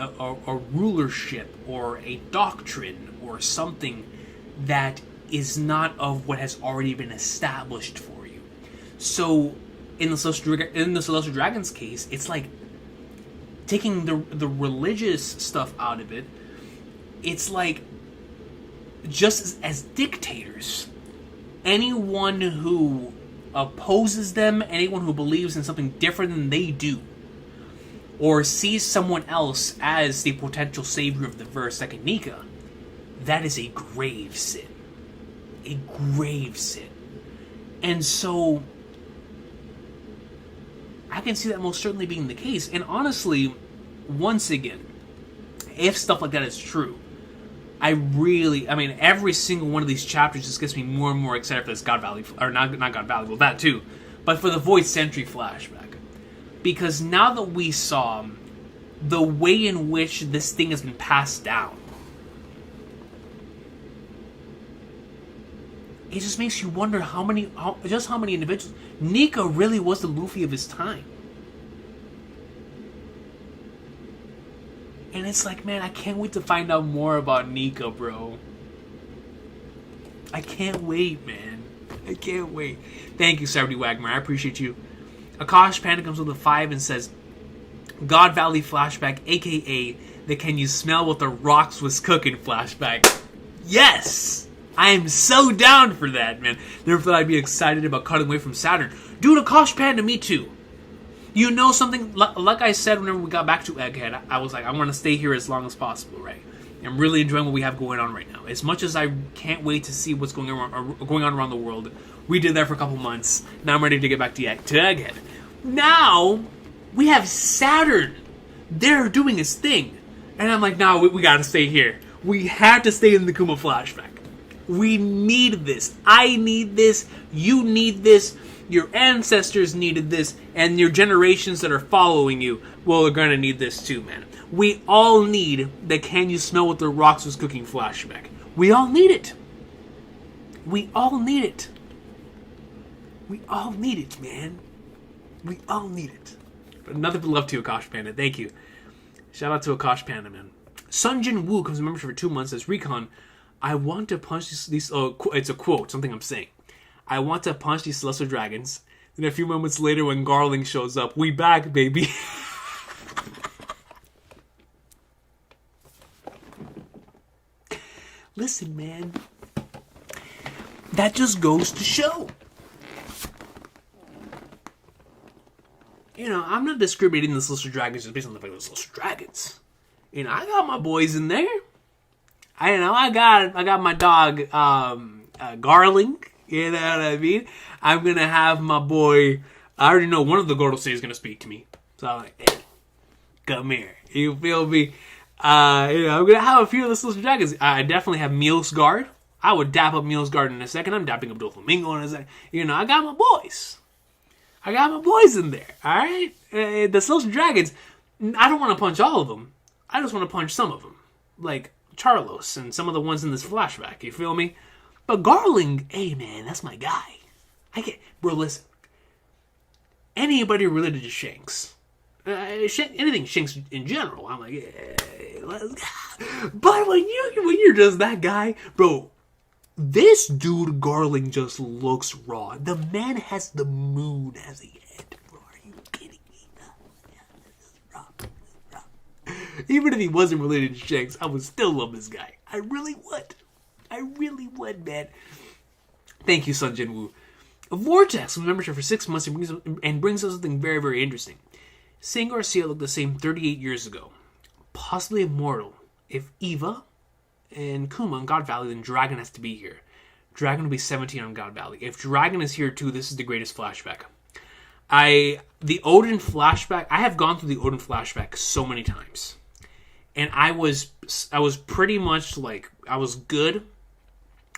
rulership or a doctrine or something that is not of what has already been established for you. So in the Celestial Dragon's case, it's like taking the religious stuff out of it. It's like, just as dictators, anyone who opposes them, anyone who believes in something different than they do, or sees someone else as the potential savior of the verse, like a Nika, that is a grave sin. A grave sin. And so, I can see that most certainly being the case. And honestly, once again, if stuff like that is true, every single one of these chapters just gets me more and more excited for this God Valley, or not God Valley, well, that too, but for the Void Century flashback. Because now that we saw the way in which this thing has been passed down, it just makes you wonder how many individuals. Nika really was the Luffy of his time. And it's like, man, I can't wait to find out more about Nika, bro. I can't wait, man. I can't wait. Thank you, Celebrity Wagmer. I appreciate you. Akash Panda comes with a 5 and says, God Valley flashback, a.k.a. the Can You Smell What the Rocks Was Cooking flashback. Yes! I am so down for that, man. Never thought I'd be excited about cutting away from Saturn. Dude, Akash Panda, me too. You know something, like I said whenever we got back to Egghead, I was like, I want to stay here as long as possible, right? I'm really enjoying what we have going on right now. As much as I can't wait to see what's going on around the world, we did that for a couple months. Now I'm ready to get back to Egghead. Now, we have Saturn. They're doing his thing. And I'm like, no, we gotta stay here. We have to stay in the Kuma flashback. We need this. I need this. You need this. Your ancestors needed this, and your generations that are following you, well, are going to need this too, man. We all need the Can You Smell What the Rocks Was Cooking flashback. We all need it. We all need it. We all need it, man. We all need it. But nothing but love to Akash Panda. Thank you. Shout out to Akash Panda, man. Sunjin Woo comes to membership for 2 months, says, Recon, I want to punch these it's a quote, something I'm saying. I want to punch these Celestial Dragons. Then a few moments later when Garling shows up, we back, baby. Listen, man. That just goes to show. You know, I'm not discriminating the Celestial Dragons just based on the fact of the Celestial Dragons. You know, I got my boys in there. I got my dog, Garling. You know what I mean? I'm going to have my boy... I already know one of the Gordos is going to speak to me. So I'm like, hey, come here. You feel me? I'm going to have a few of the Celestial Dragons. I definitely have Milsguard. I would dap up Milsguard in a second. I'm dapping up Doflamingo in a second. You know, I got my boys. I got my boys in there. All right? The Celestial Dragons, I don't want to punch all of them. I just want to punch some of them. Like Charlos and some of the ones in this flashback. You feel me? But Garling, hey man, that's my guy. Bro, listen. Anybody related to Shanks, anything Shanks in general, I'm like, yeah, let's go. But when you're just that guy, bro, this dude Garling just looks raw. The man has the moon as a head, bro. Are you kidding me? Raw. Even if he wasn't related to Shanks, I would still love this guy. I really would, man. Thank you, Sun Jin Woo. Vortex was membership for 6 months and brings us something very, very interesting. Saint Garcia looked the same 38 years ago. possibly immortal. If Eva and Kuma on God Valley, then Dragon has to be here. Dragon will be 17 on God Valley. If Dragon is here too, this is the greatest flashback. The Odin flashback, I have gone through the Odin flashback so many times. And I was pretty much like, I was good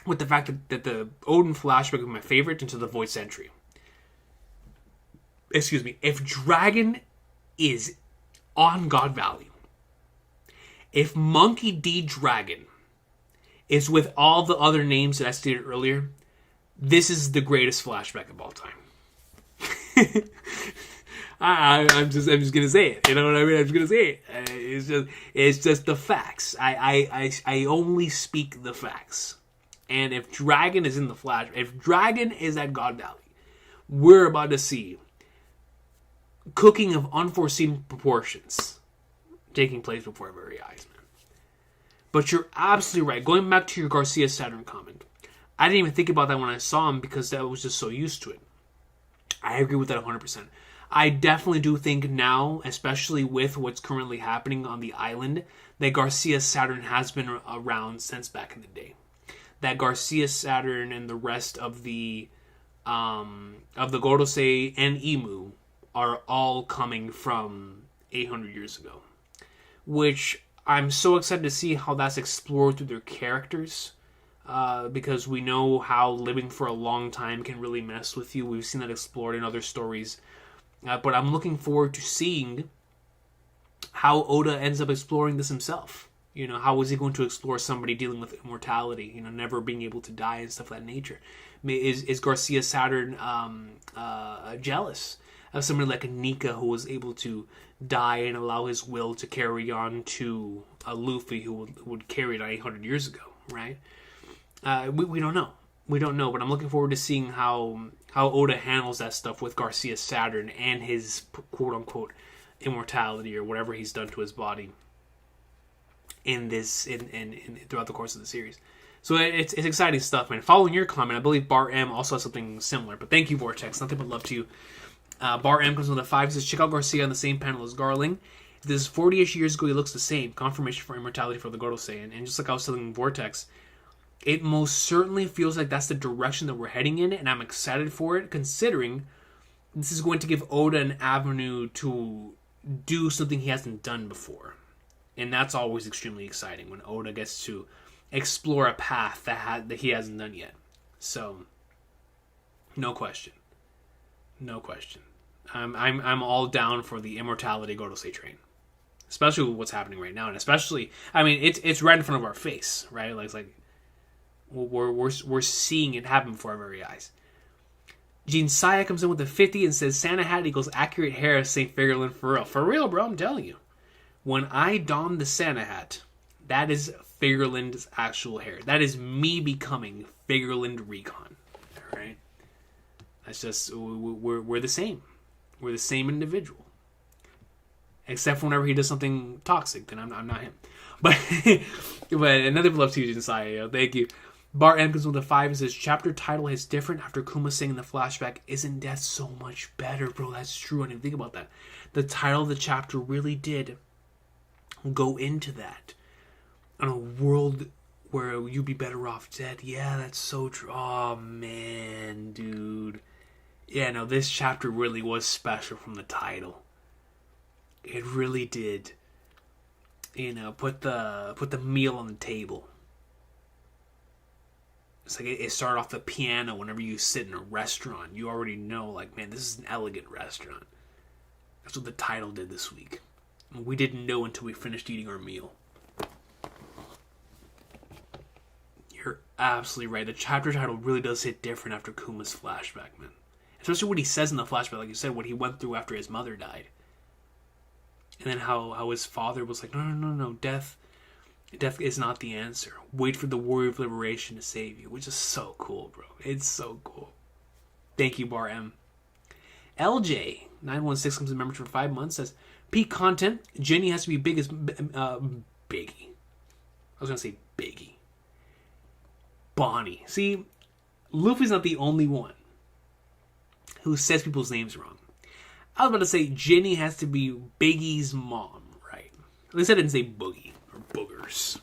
with the fact that the Odin flashback was my favorite until the voice entry. Excuse me. If Dragon is on God Valley, if Monkey D. Dragon is with all the other names that I stated earlier, this is the greatest flashback of all time. I'm just gonna say it. You know what I mean? I'm just gonna say it. It's just the facts. I only speak the facts. And if Dragon is in the flash, if Dragon is at God Valley, we're about to see cooking of unforeseen proportions taking place before our very eyes, man. But you're absolutely right. Going back to your Garcia Saturn comment, I didn't even think about that when I saw him because I was just so used to it. I agree with that 100%. I definitely do think now, especially with what's currently happening on the island, that Garcia Saturn has been around since back in the day. That Garcia Saturn and the rest of the Gorosei and Emu are all coming from 800 years ago. Which I'm so excited to see how that's explored through their characters. Because we know how living for a long time can really mess with you. We've seen that explored in other stories. But I'm looking forward to seeing how Oda ends up exploring this himself. You know, how is he going to explore somebody dealing with immortality? You know, never being able to die and stuff of that nature. Is Garcia Saturn jealous of somebody like a Nika who was able to die and allow his will to carry on to a Luffy who would carry it on 800 years ago, right? We don't know. We don't know, but I'm looking forward to seeing how Oda handles that stuff with Garcia Saturn and his quote-unquote immortality or whatever he's done to his body in throughout the course of the series. So it's exciting stuff, man. Following your comment, I believe Bar M also has something similar, but thank you, Vortex. Nothing but love to you. Bar M comes with a 5. He says, check out Garcia on the same panel as Garling. If this is 40-ish years ago, he looks the same. Confirmation for immortality for the Gorosei. And just like I was telling Vortex, it most certainly feels like that's the direction that we're heading in, and I'm excited for it, considering this is going to give Oda an avenue to do something he hasn't done before. And that's always extremely exciting when Oda gets to explore a path that he hasn't done yet. So, no question. No question. I'm all down for the immortality Gorosei train. Especially with what's happening right now. And especially, I mean, it's right in front of our face, right? Like, it's like we're seeing it happen before our very eyes. Gene Saya comes in with a 50 and says, Santa hat equals accurate hair of St. Figureland for real. For real, bro, I'm telling you. When I don the Santa hat, that is Figureland's actual hair. That is me becoming Figureland Recon. Alright? That's just, we're the same. We're the same individual. Except for whenever he does something toxic, then I'm not him. But another love to you, Gene Saya. Thank you. Bar M comes with a 5 and says, chapter title is different after Kuma saying in the flashback, isn't death so much better, bro? That's true. I didn't think about that. The title of the chapter really did go into that. On a world where you'd be better off dead. Yeah, that's so true. Oh, man, dude. Yeah, no, this chapter really was special from the title. It really did. You know, put the meal on the table. It's like it started off the piano whenever you sit in a restaurant. You already know, like, man, this is an elegant restaurant. That's what the title did this week. We didn't know until we finished eating our meal. You're absolutely right. The chapter title really does hit different after Kuma's flashback, man. Especially what he says in the flashback, like you said, what he went through after his mother died. And then how his father was like, no, death is not the answer. Wait for the warrior of liberation to save you. Which is so cool, bro. It's so cool. Thank you, Bar M. LJ916 comes in membership for 5 months, says, peak content, Jenny has to be big as Biggie. I was going to say Biggie. Bonnie. See, Luffy's not the only one who says people's names wrong. I was about to say Jenny has to be Biggie's mom, right? At least I didn't say boogie or boogers.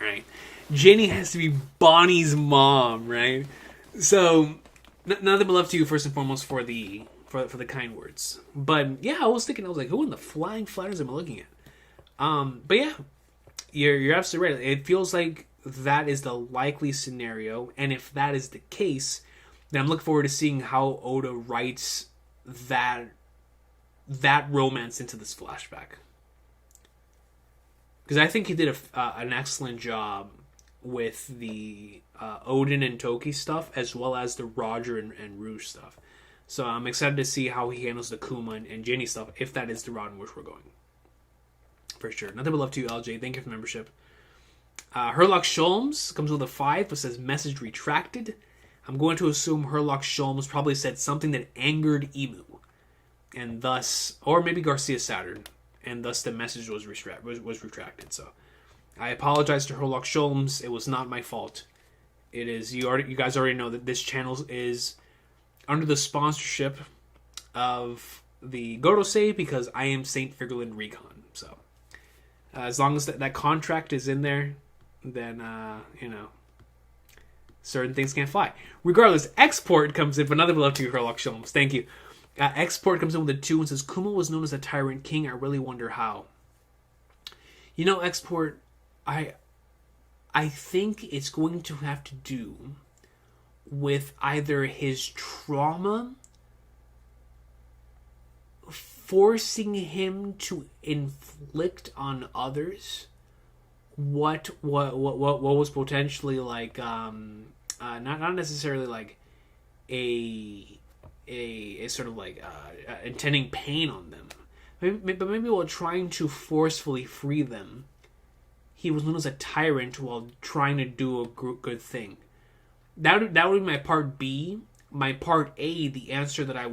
All right. Jenny has to be Bonnie's mom, right? So, nothing but love to you first and foremost for the kind words. But yeah, I was like, who in the flying flatters am I looking at? But yeah, you're absolutely right. It feels like that is the likely scenario, and if that is the case, then I'm looking forward to seeing how Oda writes that romance into this flashback. Because I think he did an excellent job with the Odin and Toki stuff, as well as the Roger and Rouge stuff. So I'm excited to see how he handles the Kuma and Jenny stuff, if that is the route in which we're going. For sure. Nothing but love to you, LJ. Thank you for the membership. Herlock Sholmes comes with a 5, but says message retracted. I'm going to assume Herlock Sholmes probably said something that angered Emu, and thus, or maybe Garcia Saturn, and thus the message was retracted. So I apologize to Herlock Sholmes. It was not my fault. It is you guys already know that this channel is under the sponsorship of the Gorosei because I am Saint Figurlin Recon. So as long as that contract is in there, then certain things can't fly. Regardless, Export comes in, but another love to you, Herlock Sholmes. Thank you. Export comes in with a 2 and says, Kuma was known as a tyrant king. I really wonder how. Export, I think it's going to have to do with either his trauma forcing him to inflict on others what was potentially like not necessarily like a sort of like intending pain on them, but maybe while trying to forcefully free them, he was known as a tyrant while trying to do a good thing. That would be my part B. My part A, the answer that I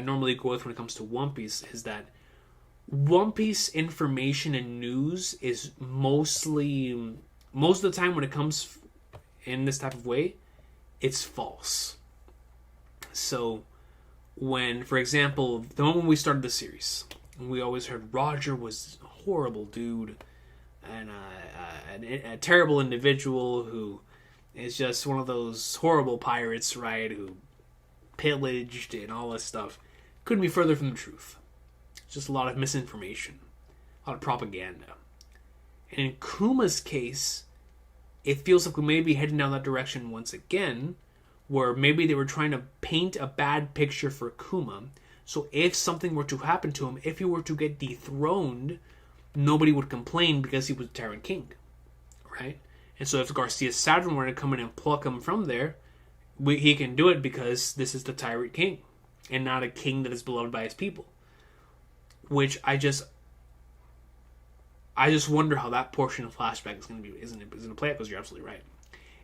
normally go with when it comes to One Piece, is that One Piece information and news is most of the time when it comes in this type of way, it's false. So when, for example, the moment we started the series, we always heard Roger was a horrible dude and a terrible individual who is just one of those horrible pirates, right, who pillaged and all this stuff. Couldn't be further from the truth. Just a lot of misinformation, a lot of propaganda. And in Kuma's case, it feels like we may be heading down that direction once again, where maybe they were trying to paint a bad picture for Kuma. So if something were to happen to him, if he were to get dethroned, nobody would complain because he was a tyrant king, right? And so if Garcia Saturn were to come in and pluck him from there, he can do it because this is the tyrant king, and not a king that is beloved by his people. Which I just wonder how that portion of flashback is going to play out, because you're absolutely right.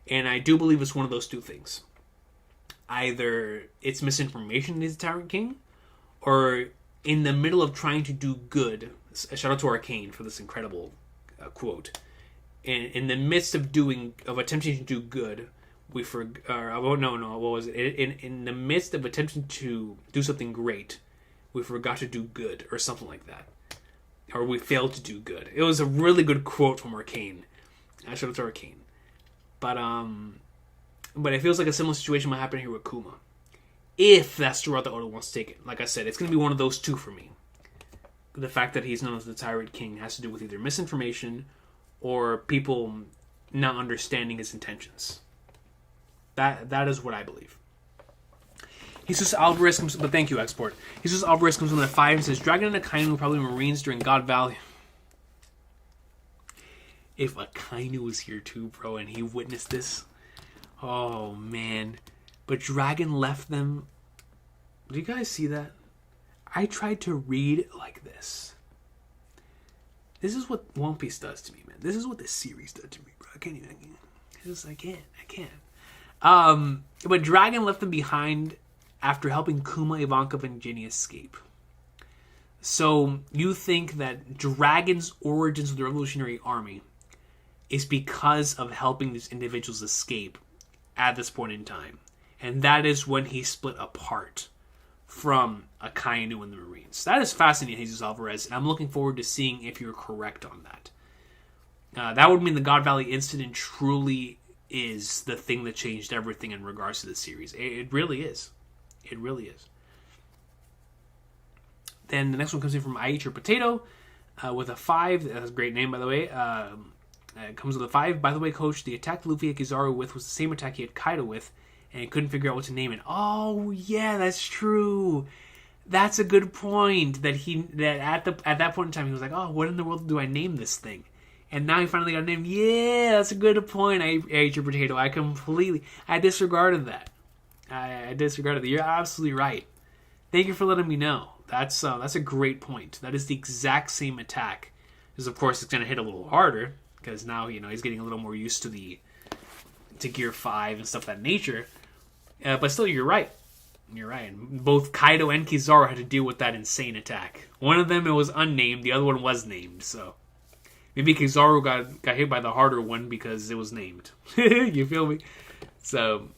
And I do believe it's one of those two things. Either it's misinformation that he's a tyrant king, or in the middle of trying to do good. Shout out to Arcane for this incredible quote. In the midst of attempting to do good, in the midst of attempting to do something great, we forgot to do good, or something like that. Or we failed to do good. It was a really good quote from Arcane. Shout out to Arcane. But it feels like a similar situation might happen here with Kuma. If that's the route that Oda wants to take it. Like I said, it's going to be one of those two for me. The fact that he's known as the Tyrant King has to do with either misinformation or people not understanding his intentions. That is what I believe. Jesus Alvarez comes, but thank you, Export. Jesus Alvarez comes in at 5 and says, Dragon and Akainu were probably Marines during God Valley. If Akainu was here too, bro, and he witnessed this, oh man. But Dragon left them. Do you guys see that? I tried to read it like this. This is what One Piece does to me, man. This is what this series does to me, bro. I can't. But Dragon left them behind after helping Kuma, Ivankov, and Ginny escape. So you think that Dragon's origins of the Revolutionary Army is because of helping these individuals escape at this point in time. And that is when he split apart from a Kainu in the Marines. That is fascinating, Jesus Alvarez, and I'm looking forward to seeing if you're correct on that. That would mean the God Valley incident truly is the thing that changed everything in regards to the series. It really is. It really is. Then the next one comes in from I Eat Your Potato with a 5. That's a great name, by the way. It comes with a 5. By the way, Coach, the attack Luffy had Kizaru with was the same attack he had Kaido with, and he couldn't figure out what to name it. Oh, yeah, that's true. That's a good point. That at that point in time, he was like, oh, what in the world do I name this thing? And now he finally got a name. Yeah, that's a good point. I Ate Your Potato. I disregarded that. I disregarded that. You're absolutely right. Thank you for letting me know. That's a great point. That is the exact same attack. Because, of course, it's going to hit a little harder. Because now, he's getting a little more used to Gear 5 and stuff of that nature. But still, you're right. You're right. Both Kaido and Kizaru had to deal with that insane attack. One of them, it was unnamed. The other one was named, so... Maybe Kizaru got hit by the harder one because it was named. You feel me? So,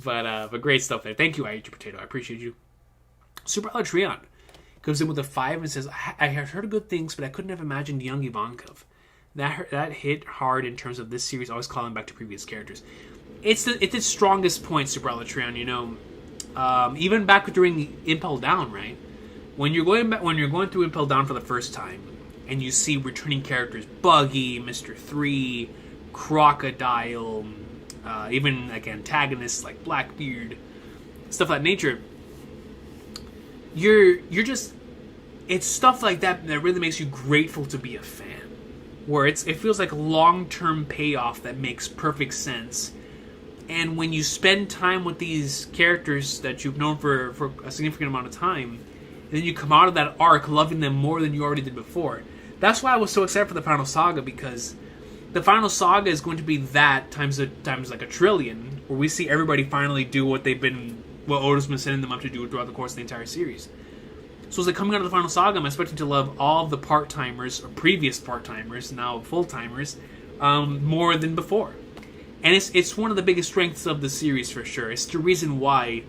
but great stuff there. Thank you, I Eat Your Potato. I appreciate you. Super Alatrion comes in with a 5 and says, I had heard good things, but I couldn't have imagined young Ivankov. That hit hard in terms of this series, always calling back to previous characters. It's its strongest point, Super Alatrion, even back during Impel Down, right? When you're going through Impel Down for the first time, and you see returning characters, Buggy, Mr. 3, Crocodile, even like antagonists like Blackbeard, stuff of that nature. You're just, it's stuff like that really makes you grateful to be a fan. Where it feels like a long-term payoff that makes perfect sense. And when you spend time with these characters that you've known for a significant amount of time, and then you come out of that arc loving them more than you already did before. That's why I was so excited for the final saga, because the final saga is going to be that times like a trillion, where we see everybody finally do what Oda's been setting them up to do throughout the course of the entire series. So as they're coming out of the final saga, I'm expecting to love all of the part-timers, or previous part-timers, now full-timers, more than before. And it's one of the biggest strengths of the series for sure. It's the reason why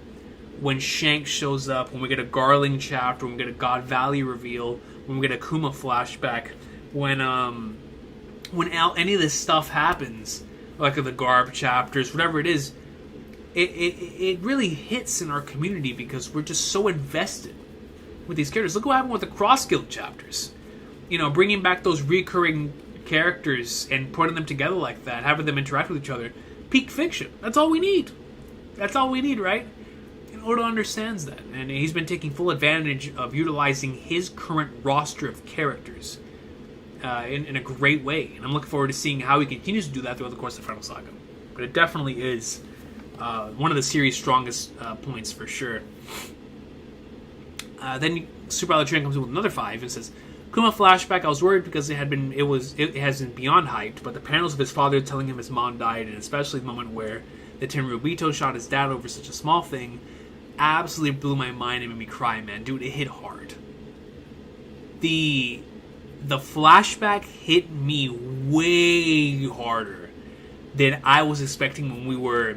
when Shanks shows up, when we get a Garling chapter, when we get a God Valley reveal, when we get a Kuma flashback, when any of this stuff happens, like the Garb chapters, whatever it is, it really hits in our community because we're just so invested with these characters. Look what happened with the Cross Guild chapters. Bringing back those recurring characters and putting them together like that, having them interact with each other. Peak fiction. That's all we need. That's all we need, right? And Oda understands that. And he's been taking full advantage of utilizing his current roster of characters in a great way. And I'm looking forward to seeing how he continues to do that throughout the course of the Final Saga. But it definitely is one of the series' strongest points for sure. Then Super Alatrian comes in with another 5 and says, Kuma flashback, I was worried because it has been beyond hyped, but the panels of his father telling him his mom died, and especially the moment where the Tenryubito shot his dad over such a small thing, absolutely blew my mind and made me cry, man. Dude, it hit hard. The flashback hit me way harder than I was expecting when we were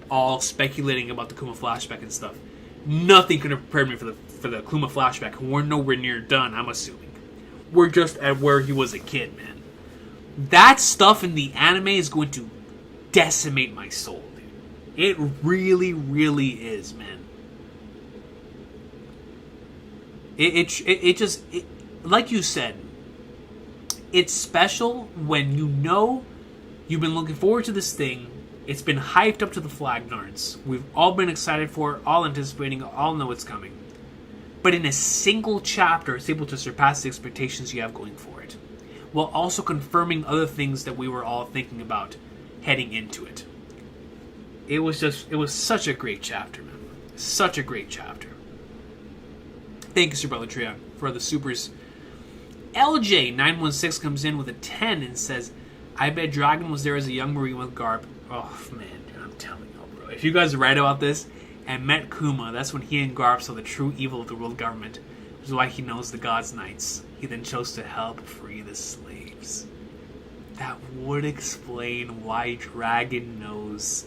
all speculating about the Kuma flashback and stuff. Nothing could have prepared me for the Kuma flashback. We're nowhere near done, I'm assuming. We're just at where he was a kid, man. That stuff in the anime is going to decimate my soul, dude. It really, really is, man. It just, like you said, it's special when you know you've been looking forward to this thing. It's been hyped up to the flagnards. We've all been excited for it, all anticipating, all know it's coming. But in a single chapter, it's able to surpass the expectations you have going for it, while also confirming other things that we were all thinking about heading into it. It was such a great chapter, man. Such a great chapter. Thank you, Super Alatrian, for the supers. LJ916 comes in with a 10 and says, I bet Dragon was there as a young Marine with Garp. Oh, man, dude, I'm telling you, bro. If you guys are right about this, and met Kuma, that's when he and Garp saw the true evil of the world government, which is why he knows the God's Knights. He then chose to help free the slaves. That would explain why Dragon knows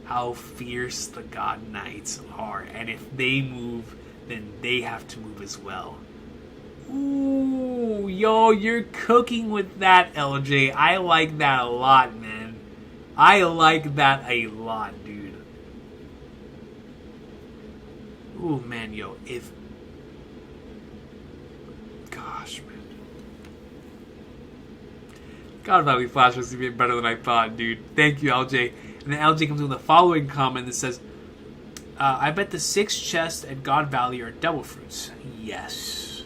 how fierce the God Knights are, and if they move, then they have to move as well. Ooh, yo, you're cooking with that, LJ. I like that a lot, man. I like that a lot, dude. Ooh, man, yo, if... Gosh, man. God, Valley Flash was even better than I thought, dude. Thank you, LJ. And then LJ comes with the following comment that says, I bet the 6 chests at God Valley are devil fruits. Yes.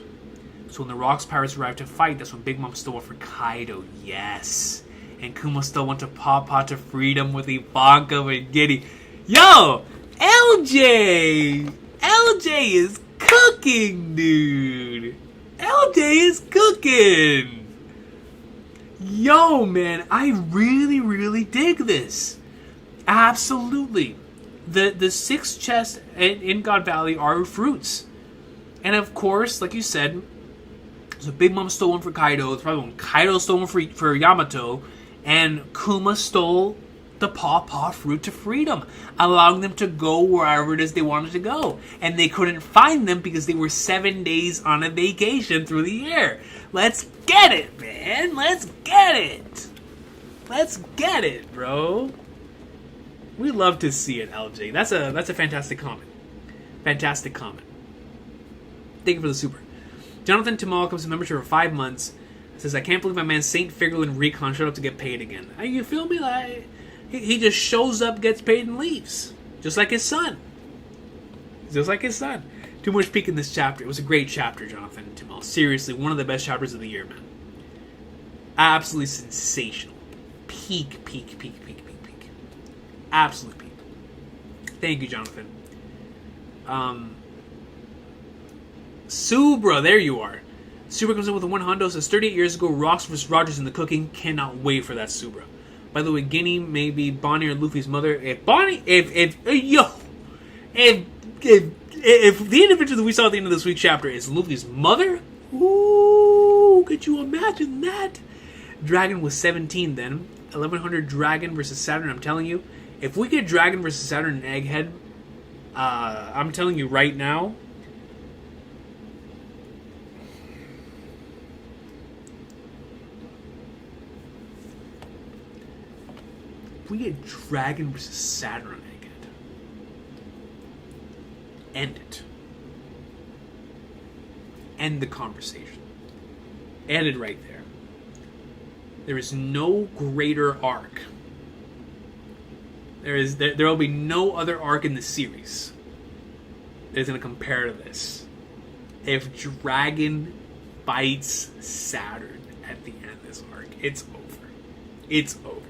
So when the Rocks pirates arrived to fight, that's when Big Mom stole it for Kaido. Yes. And Kuma still went to Pawpaw to freedom with Ivanka and Giddy. Yo! LJ! LJ is cooking, dude! LJ is cooking! Yo, man, I really, really dig this. Absolutely. The 6 chests in God Valley are fruits. And of course, like you said, so Big Mom stole one for Kaido. It's probably when Kaido stole one for Yamato. And Kuma stole the Pawpaw fruit to freedom, allowing them to go wherever it is they wanted to go. And they couldn't find them because they were 7 days on a vacation through the air. Let's get it, man. Let's get it. Let's get it, bro. We love to see it, LJ. That's a fantastic comment. Fantastic comment. Thank you for the super. Jonathan Tamal comes to membership for 5 months. Says, I can't believe my man Saint Figure and Recon showed up to get paid again. You feel me? Like he just shows up, gets paid, and leaves. Just like his son. Just like his son. Too much peek in this chapter. It was a great chapter, Jonathan Tamal. Seriously, one of the best chapters of the year, man. Absolutely sensational. Peak. Absolute peak. Thank you, Jonathan. Subra, there you are. Subra comes in with a 1 hundo. Says 38 years ago, Rocks vs. Rogers in the cooking. Cannot wait for that, Subra. By the way, Guinea may be Bonnie or Luffy's mother. If the individual that we saw at the end of this week's chapter is Luffy's mother, ooh, could you imagine that? Dragon was 17 then. 1100 Dragon versus Saturn. I'm telling you, if we get Dragon versus Saturn and Egghead, I'm telling you right now. We get Dragon versus Saturn on Egghead. End it. End the conversation. End it right there. There is no greater arc. There will be no other arc in the series that is going to compare to this. If Dragon fights Saturn at the end of this arc, it's over. It's over.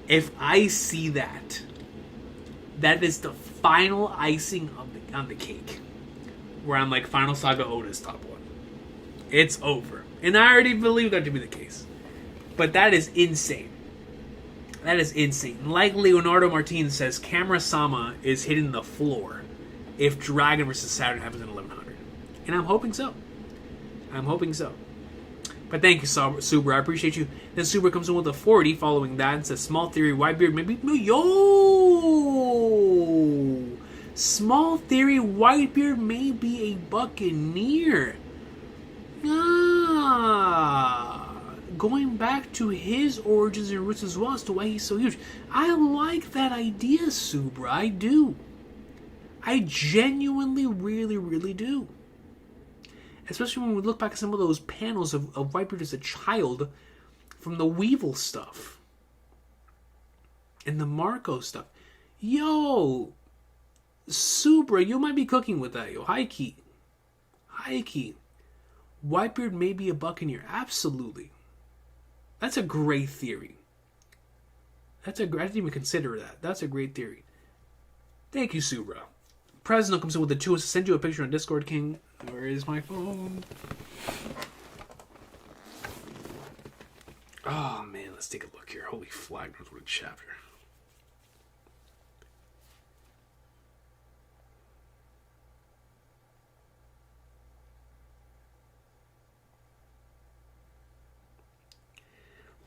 If I see that, that is the final icing on the cake. Where I'm like, Final Saga Oda's top 1. It's over. And I already believe that to be the case. But that is insane. That is insane. Like Leonardo Martinez says, Camera-sama is hitting the floor if Dragon vs. Saturn happens in 1100. And I'm hoping so. I'm hoping so. But thank you, Subra. I appreciate you. Then Subra comes in with a 40 following that and says, Small Theory, Whitebeard, maybe... Yo! Small Theory, Whitebeard may be a Buccaneer. Going back to his origins and roots as well as to why he's so huge. I like that idea, Subra. I do. I genuinely, really, really do. Especially when we look back at some of those panels of Whitebeard as a child from the Weevil stuff. And the Marco stuff. Yo! Subra, you might be cooking with that, yo. High key. Whitebeard may be a Buccaneer. Absolutely. That's a great theory. I didn't even consider that. That's a great theory. Thank you, Subra. Presno comes in with the 2 to send you a picture on Discord, King. Where is my phone? Oh, man. Let's take a look here. Holy flag. What a chapter.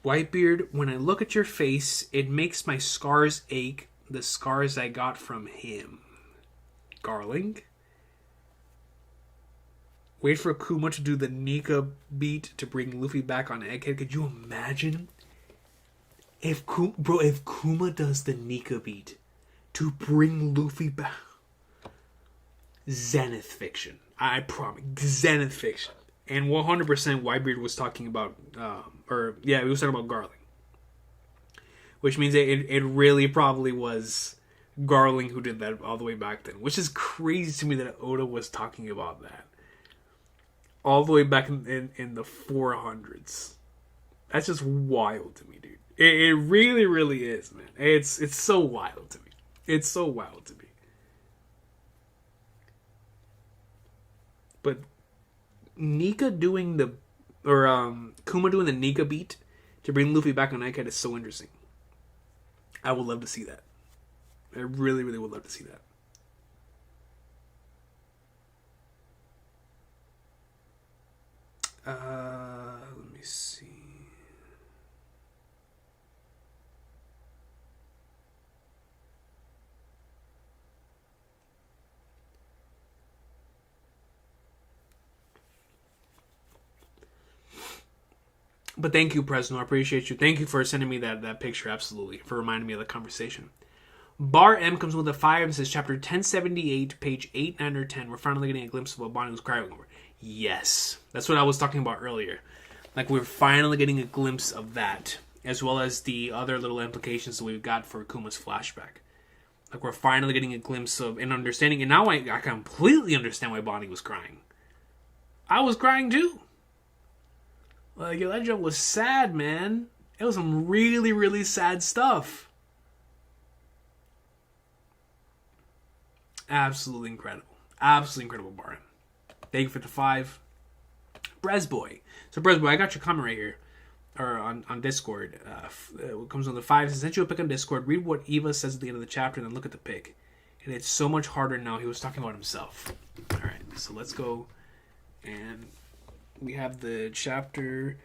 Whitebeard, when I look at your face, it makes my scars ache. The scars I got from him. Garling? Wait for Kuma to do the Nika beat to bring Luffy back on Egghead. Could you imagine? If Kuma does the Nika beat to bring Luffy back... Zenith fiction. I promise. Zenith fiction. And 100% Whitebeard was talking about... he was talking about Garling. Which means it really probably was Garling who did that all the way back then. Which is crazy to me that Oda was talking about that. All the way back in the 400s. That's just wild to me, dude. It really, really is, man. It's so wild to me. It's so wild to me. But Nika doing the... Kuma doing the Nika beat to bring Luffy back on Egghead is so interesting. I would love to see that. I really, really would love to see that. Let me see. But thank you, Presno. I appreciate you. Thank you for sending me that picture, absolutely. For reminding me of the conversation. Bar M comes with a 5 and says, Chapter 1078, page 8, 9, or 10. We're finally getting a glimpse of what Bonnie was crying over. Yes. That's what I was talking about earlier. Like, we're finally getting a glimpse of that. As well as the other little implications that we've got for Kuma's flashback. Like, we're finally getting a glimpse of an understanding. And now I completely understand why Bonnie was crying. I was crying too. Like, that joke was sad, man. It was some really, really sad stuff. Absolutely incredible. Absolutely incredible, Baran. Thank you for the 5. Bresboy. So, Bresboy, I got your comment right here. Or on Discord. It comes on the 5. It says, sent you a pic on Discord. Read what Eva says at the end of the chapter and then look at the pic. And it's so much harder now. He was talking about himself. Alright, so let's go. And we have the chapter...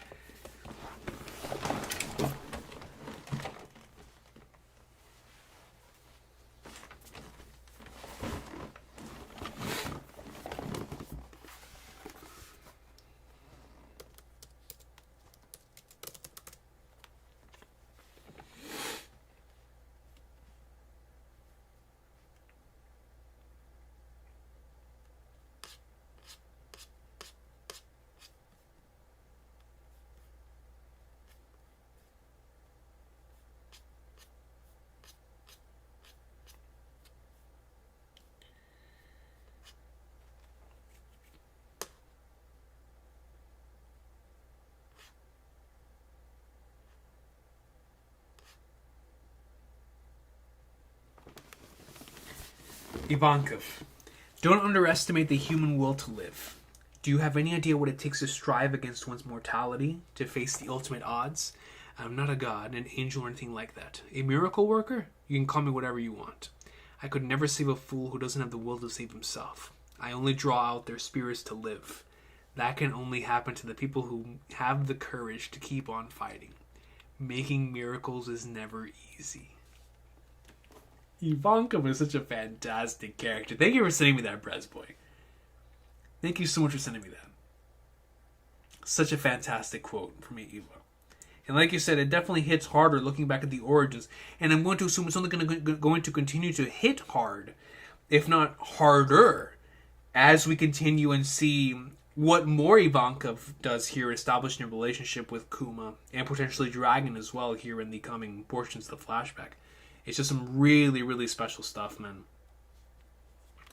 Ivankov. Don't underestimate the human will to live. Do you have any idea what it takes to strive against one's mortality, to face the ultimate odds? I'm not a god, an angel, or anything like that. A miracle worker? You can call me whatever you want. I could never save a fool who doesn't have the will to save himself. I only draw out their spirits to live. That can only happen to the people who have the courage to keep on fighting. Making miracles is never easy. Ivankov is such a fantastic character. Thank you for sending me that, Bresboy. Thank you so much for sending me that. Such a fantastic quote from me, Eva. And like you said, it definitely hits harder looking back at the origins. And I'm going to assume it's only going to continue to hit hard, if not harder, as we continue and see what more Ivankov does here, establishing a relationship with Kuma and potentially Dragon as well here in the coming portions of the flashback. It's just some really, really special stuff, man.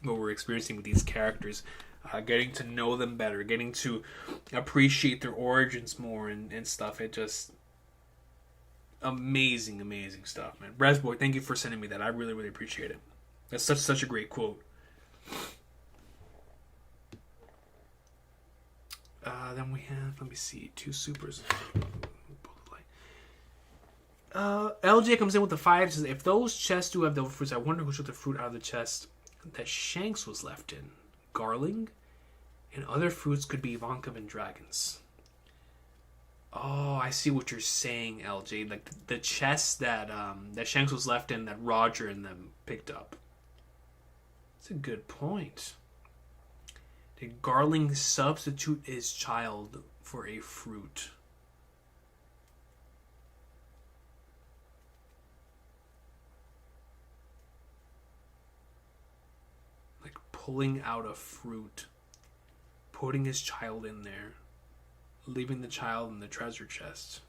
What we're experiencing with these characters. Getting to know them better. Getting to appreciate their origins more and stuff. It just... Amazing, amazing stuff, man. Bresboy, thank you for sending me that. I really, really appreciate it. That's such a great quote. Then we have, let me see, 2 supers. LJ comes in with the 5. Says, if those chests do have devil fruits, I wonder who took the fruit out of the chest that Shanks was left in. Garling? And other fruits could be Ivankov and dragons. Oh, I see what you're saying, LJ. Like the chest that Shanks was left in that Roger and them picked up. That's a good point. Did Garling substitute his child for a fruit? Like pulling out a fruit, putting his child in there, leaving the child in the treasure chest.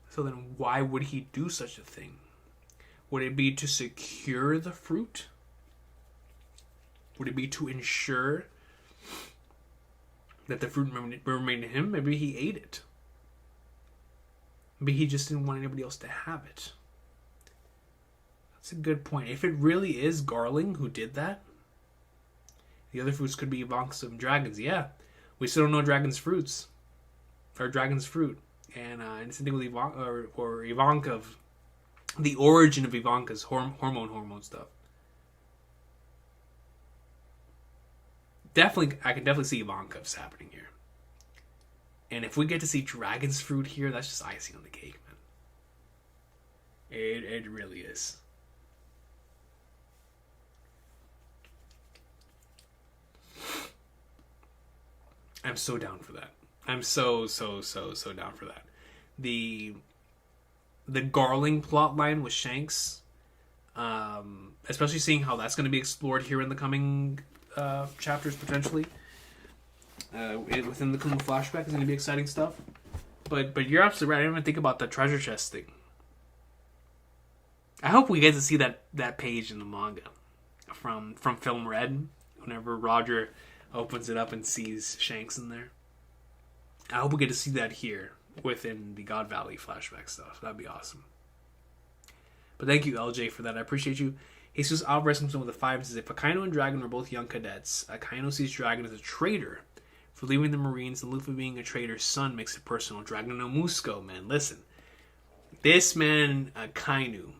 So then why would he do such a thing? Would it be to secure the fruit? Would it be to ensure that the fruit remained to him? Maybe he ate it. Maybe he just didn't want anybody else to have it. That's a good point. If it really is Garling who did that, the other fruits could be Ivanka's of dragons. Yeah, we still don't know dragon's fruits. Or dragon's fruit. And it's something with Ivanka, or Ivanka, of the origin of Ivanka's hormone stuff. Definitely, I can definitely see Ivanka's happening here. And if we get to see dragon's fruit here, that's just icing on the cake, man. It really is. I'm so down for that. I'm so down for that. The Garling plotline with Shanks, especially seeing how that's going to be explored here in the coming chapters potentially. Within the Kuma flashback is going to be exciting stuff. But you're absolutely right. I didn't even think about the treasure chest thing. I hope we get to see that page in the manga from Film Red. Whenever Roger opens it up and sees Shanks in there. I hope we get to see that here within the God Valley flashback stuff. That'd be awesome. But thank you, LJ, for that. I appreciate you. Jesus Alvarez comes in with a 5 and says, if Akainu and Dragon were both young cadets, Akainu sees Dragon as a traitor for leaving the Marines, and Luffy being a traitor's son makes it personal. Dragon no Musco, man. Listen. This man, Akainu,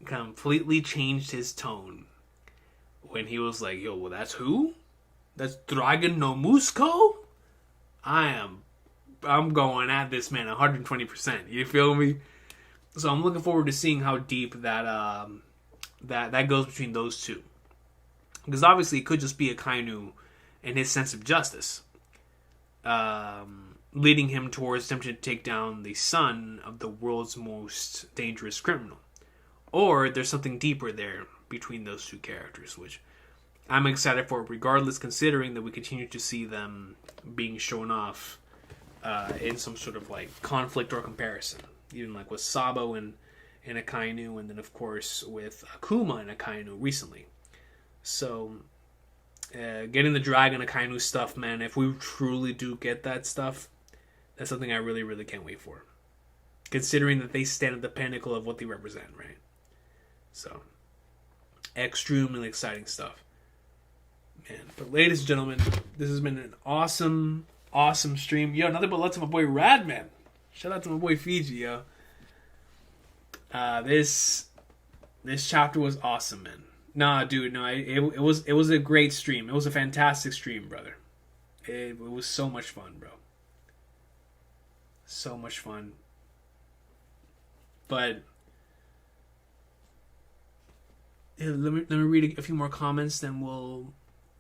completely changed his tone when he was like, yo, well, that's who? That's Dragon no Musco? I'm going at this man 120%. You feel me? So I'm looking forward to seeing how deep that goes between those two. Because obviously it could just be Akainu and his sense of justice, leading him towards attempting to take down the son of the world's most dangerous criminal. Or there's something deeper there between those two characters, which I'm excited for regardless, considering that we continue to see them being shown off in some sort of like conflict or comparison. Even like with Sabo and Akainu, and then of course with Kuma and Akainu recently. So getting the Dragon Akainu stuff, man, if we truly do get that stuff, that's something I really, really can't wait for. Considering that they stand at the pinnacle of what they represent, right? So, extremely exciting stuff. Man, but ladies and gentlemen, this has been an awesome stream. Yo, nothing but love to my boy Radman. Shout out to my boy Fiji, yo. This chapter was awesome, man. Nah, dude, no, it was a great stream. It was a fantastic stream, brother. It was so much fun, bro. So much fun. But yeah, let me read a few more comments, then we'll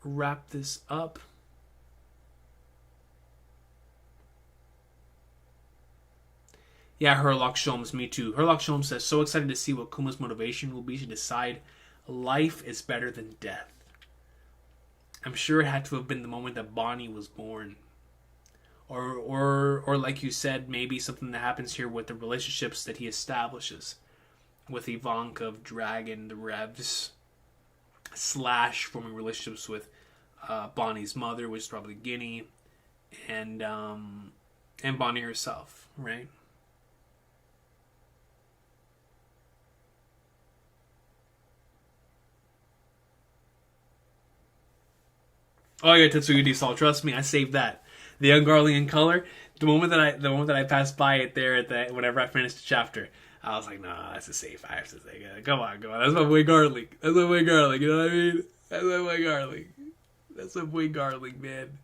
wrap this up. Yeah, Herlock Sholmes, me too. Herlock Sholmes says, so excited to see what Kuma's motivation will be to decide life is better than death. I'm sure it had to have been the moment that Bonnie was born. Or like you said, maybe something that happens here with the relationships that he establishes with Ivanka of Dragon, the Revs, / forming relationships with Bonnie's mother, which is probably Guinea, and Bonnie herself, right? Oh yeah, Tetsuya Salt. Trust me, I saved that. The Ungarling in color. The moment that I passed by it there whenever I finished the chapter, I was like, nah, that's a safe. I have to say, come on. That's my boy Garling. You know what I mean? That's my boy Garling. That's my boy Garling, man.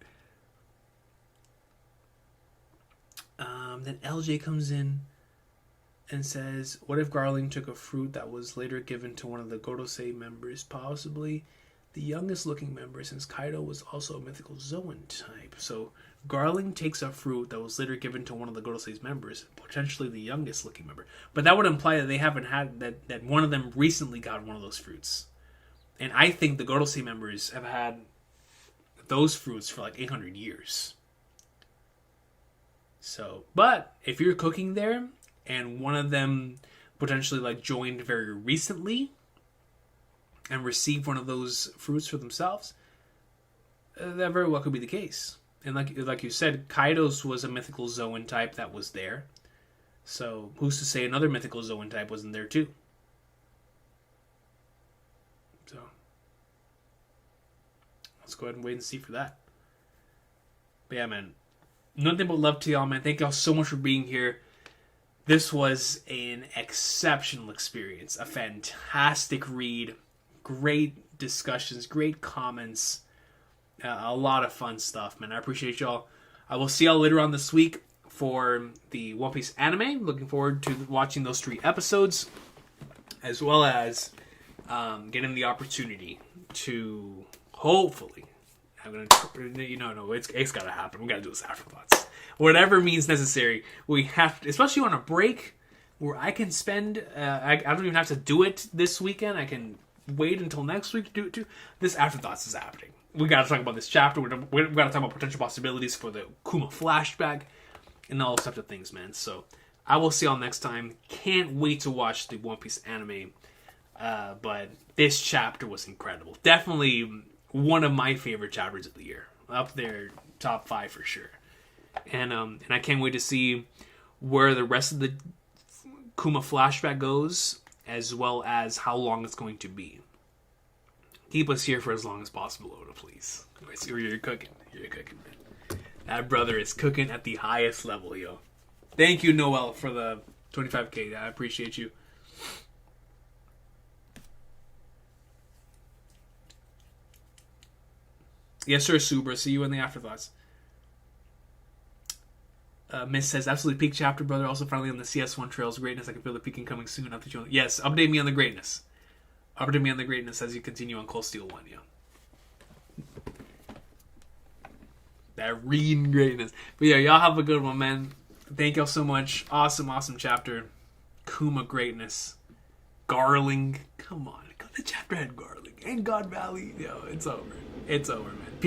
Then LJ comes in. and says, what if Garling took a fruit that was later given to one of the Gorosei members, possibly the youngest looking member, since Kaido was also a mythical Zoan type. So Garling takes a fruit that was later given to one of the Gorosei's members, potentially the youngest looking member. But that would imply that they haven't had, that one of them recently got one of those fruits. And I think the Gorosei members have had those fruits for like 800 years. So, but if you're cooking there, and one of them potentially like joined very recently and received one of those fruits for themselves, that very well could be the case. And like you said, Kaido's was a mythical Zoan type that was there. So who's to say another mythical Zoan type wasn't there too? So let's go ahead and wait and see for that. But yeah, man, nothing but love to y'all, man. Thank y'all so much for being here. This was an exceptional experience. A fantastic read. Great discussions. Great comments. A lot of fun stuff, man. I appreciate y'all. I will see y'all later on this week for the One Piece anime. Looking forward to watching those 3 episodes. As well as getting the opportunity to hopefully... it's got to happen. We got to do this afterthoughts. Whatever means necessary. We have to, especially on a break where I can spend. I don't even have to do it this weekend. I can wait until next week to do it too. This afterthoughts is happening. We got to talk about this chapter. We got to talk about potential possibilities for the Kuma flashback and all those types of things, man. So I will see y'all next time. Can't wait to watch the One Piece anime. But this chapter was incredible. Definitely one of my favorite chapters of the year. Up there, top 5 for sure. And I can't wait to see where the rest of the Kuma flashback goes, as well as how long it's going to be. Keep us here for as long as possible, Oda, please. You're cooking. You're cooking, man. That brother is cooking at the highest level, yo. Thank you, Noel, for the 25K. I appreciate you. Yes, sir, Subra. See you in the afterthoughts. Miss says, absolutely peak chapter, brother. Also, finally on the CS1 trails greatness. I can feel the peaking coming soon. Yes, update me on the greatness. Update me on the greatness as you continue on Cold Steel 1, yeah. That reading greatness. But yeah, y'all have a good one, man. Thank y'all so much. Awesome, awesome chapter. Kuma greatness. Garling. Come on. The chapter had Garling. And God Valley. Yo, it's over. It's over, man. Peace.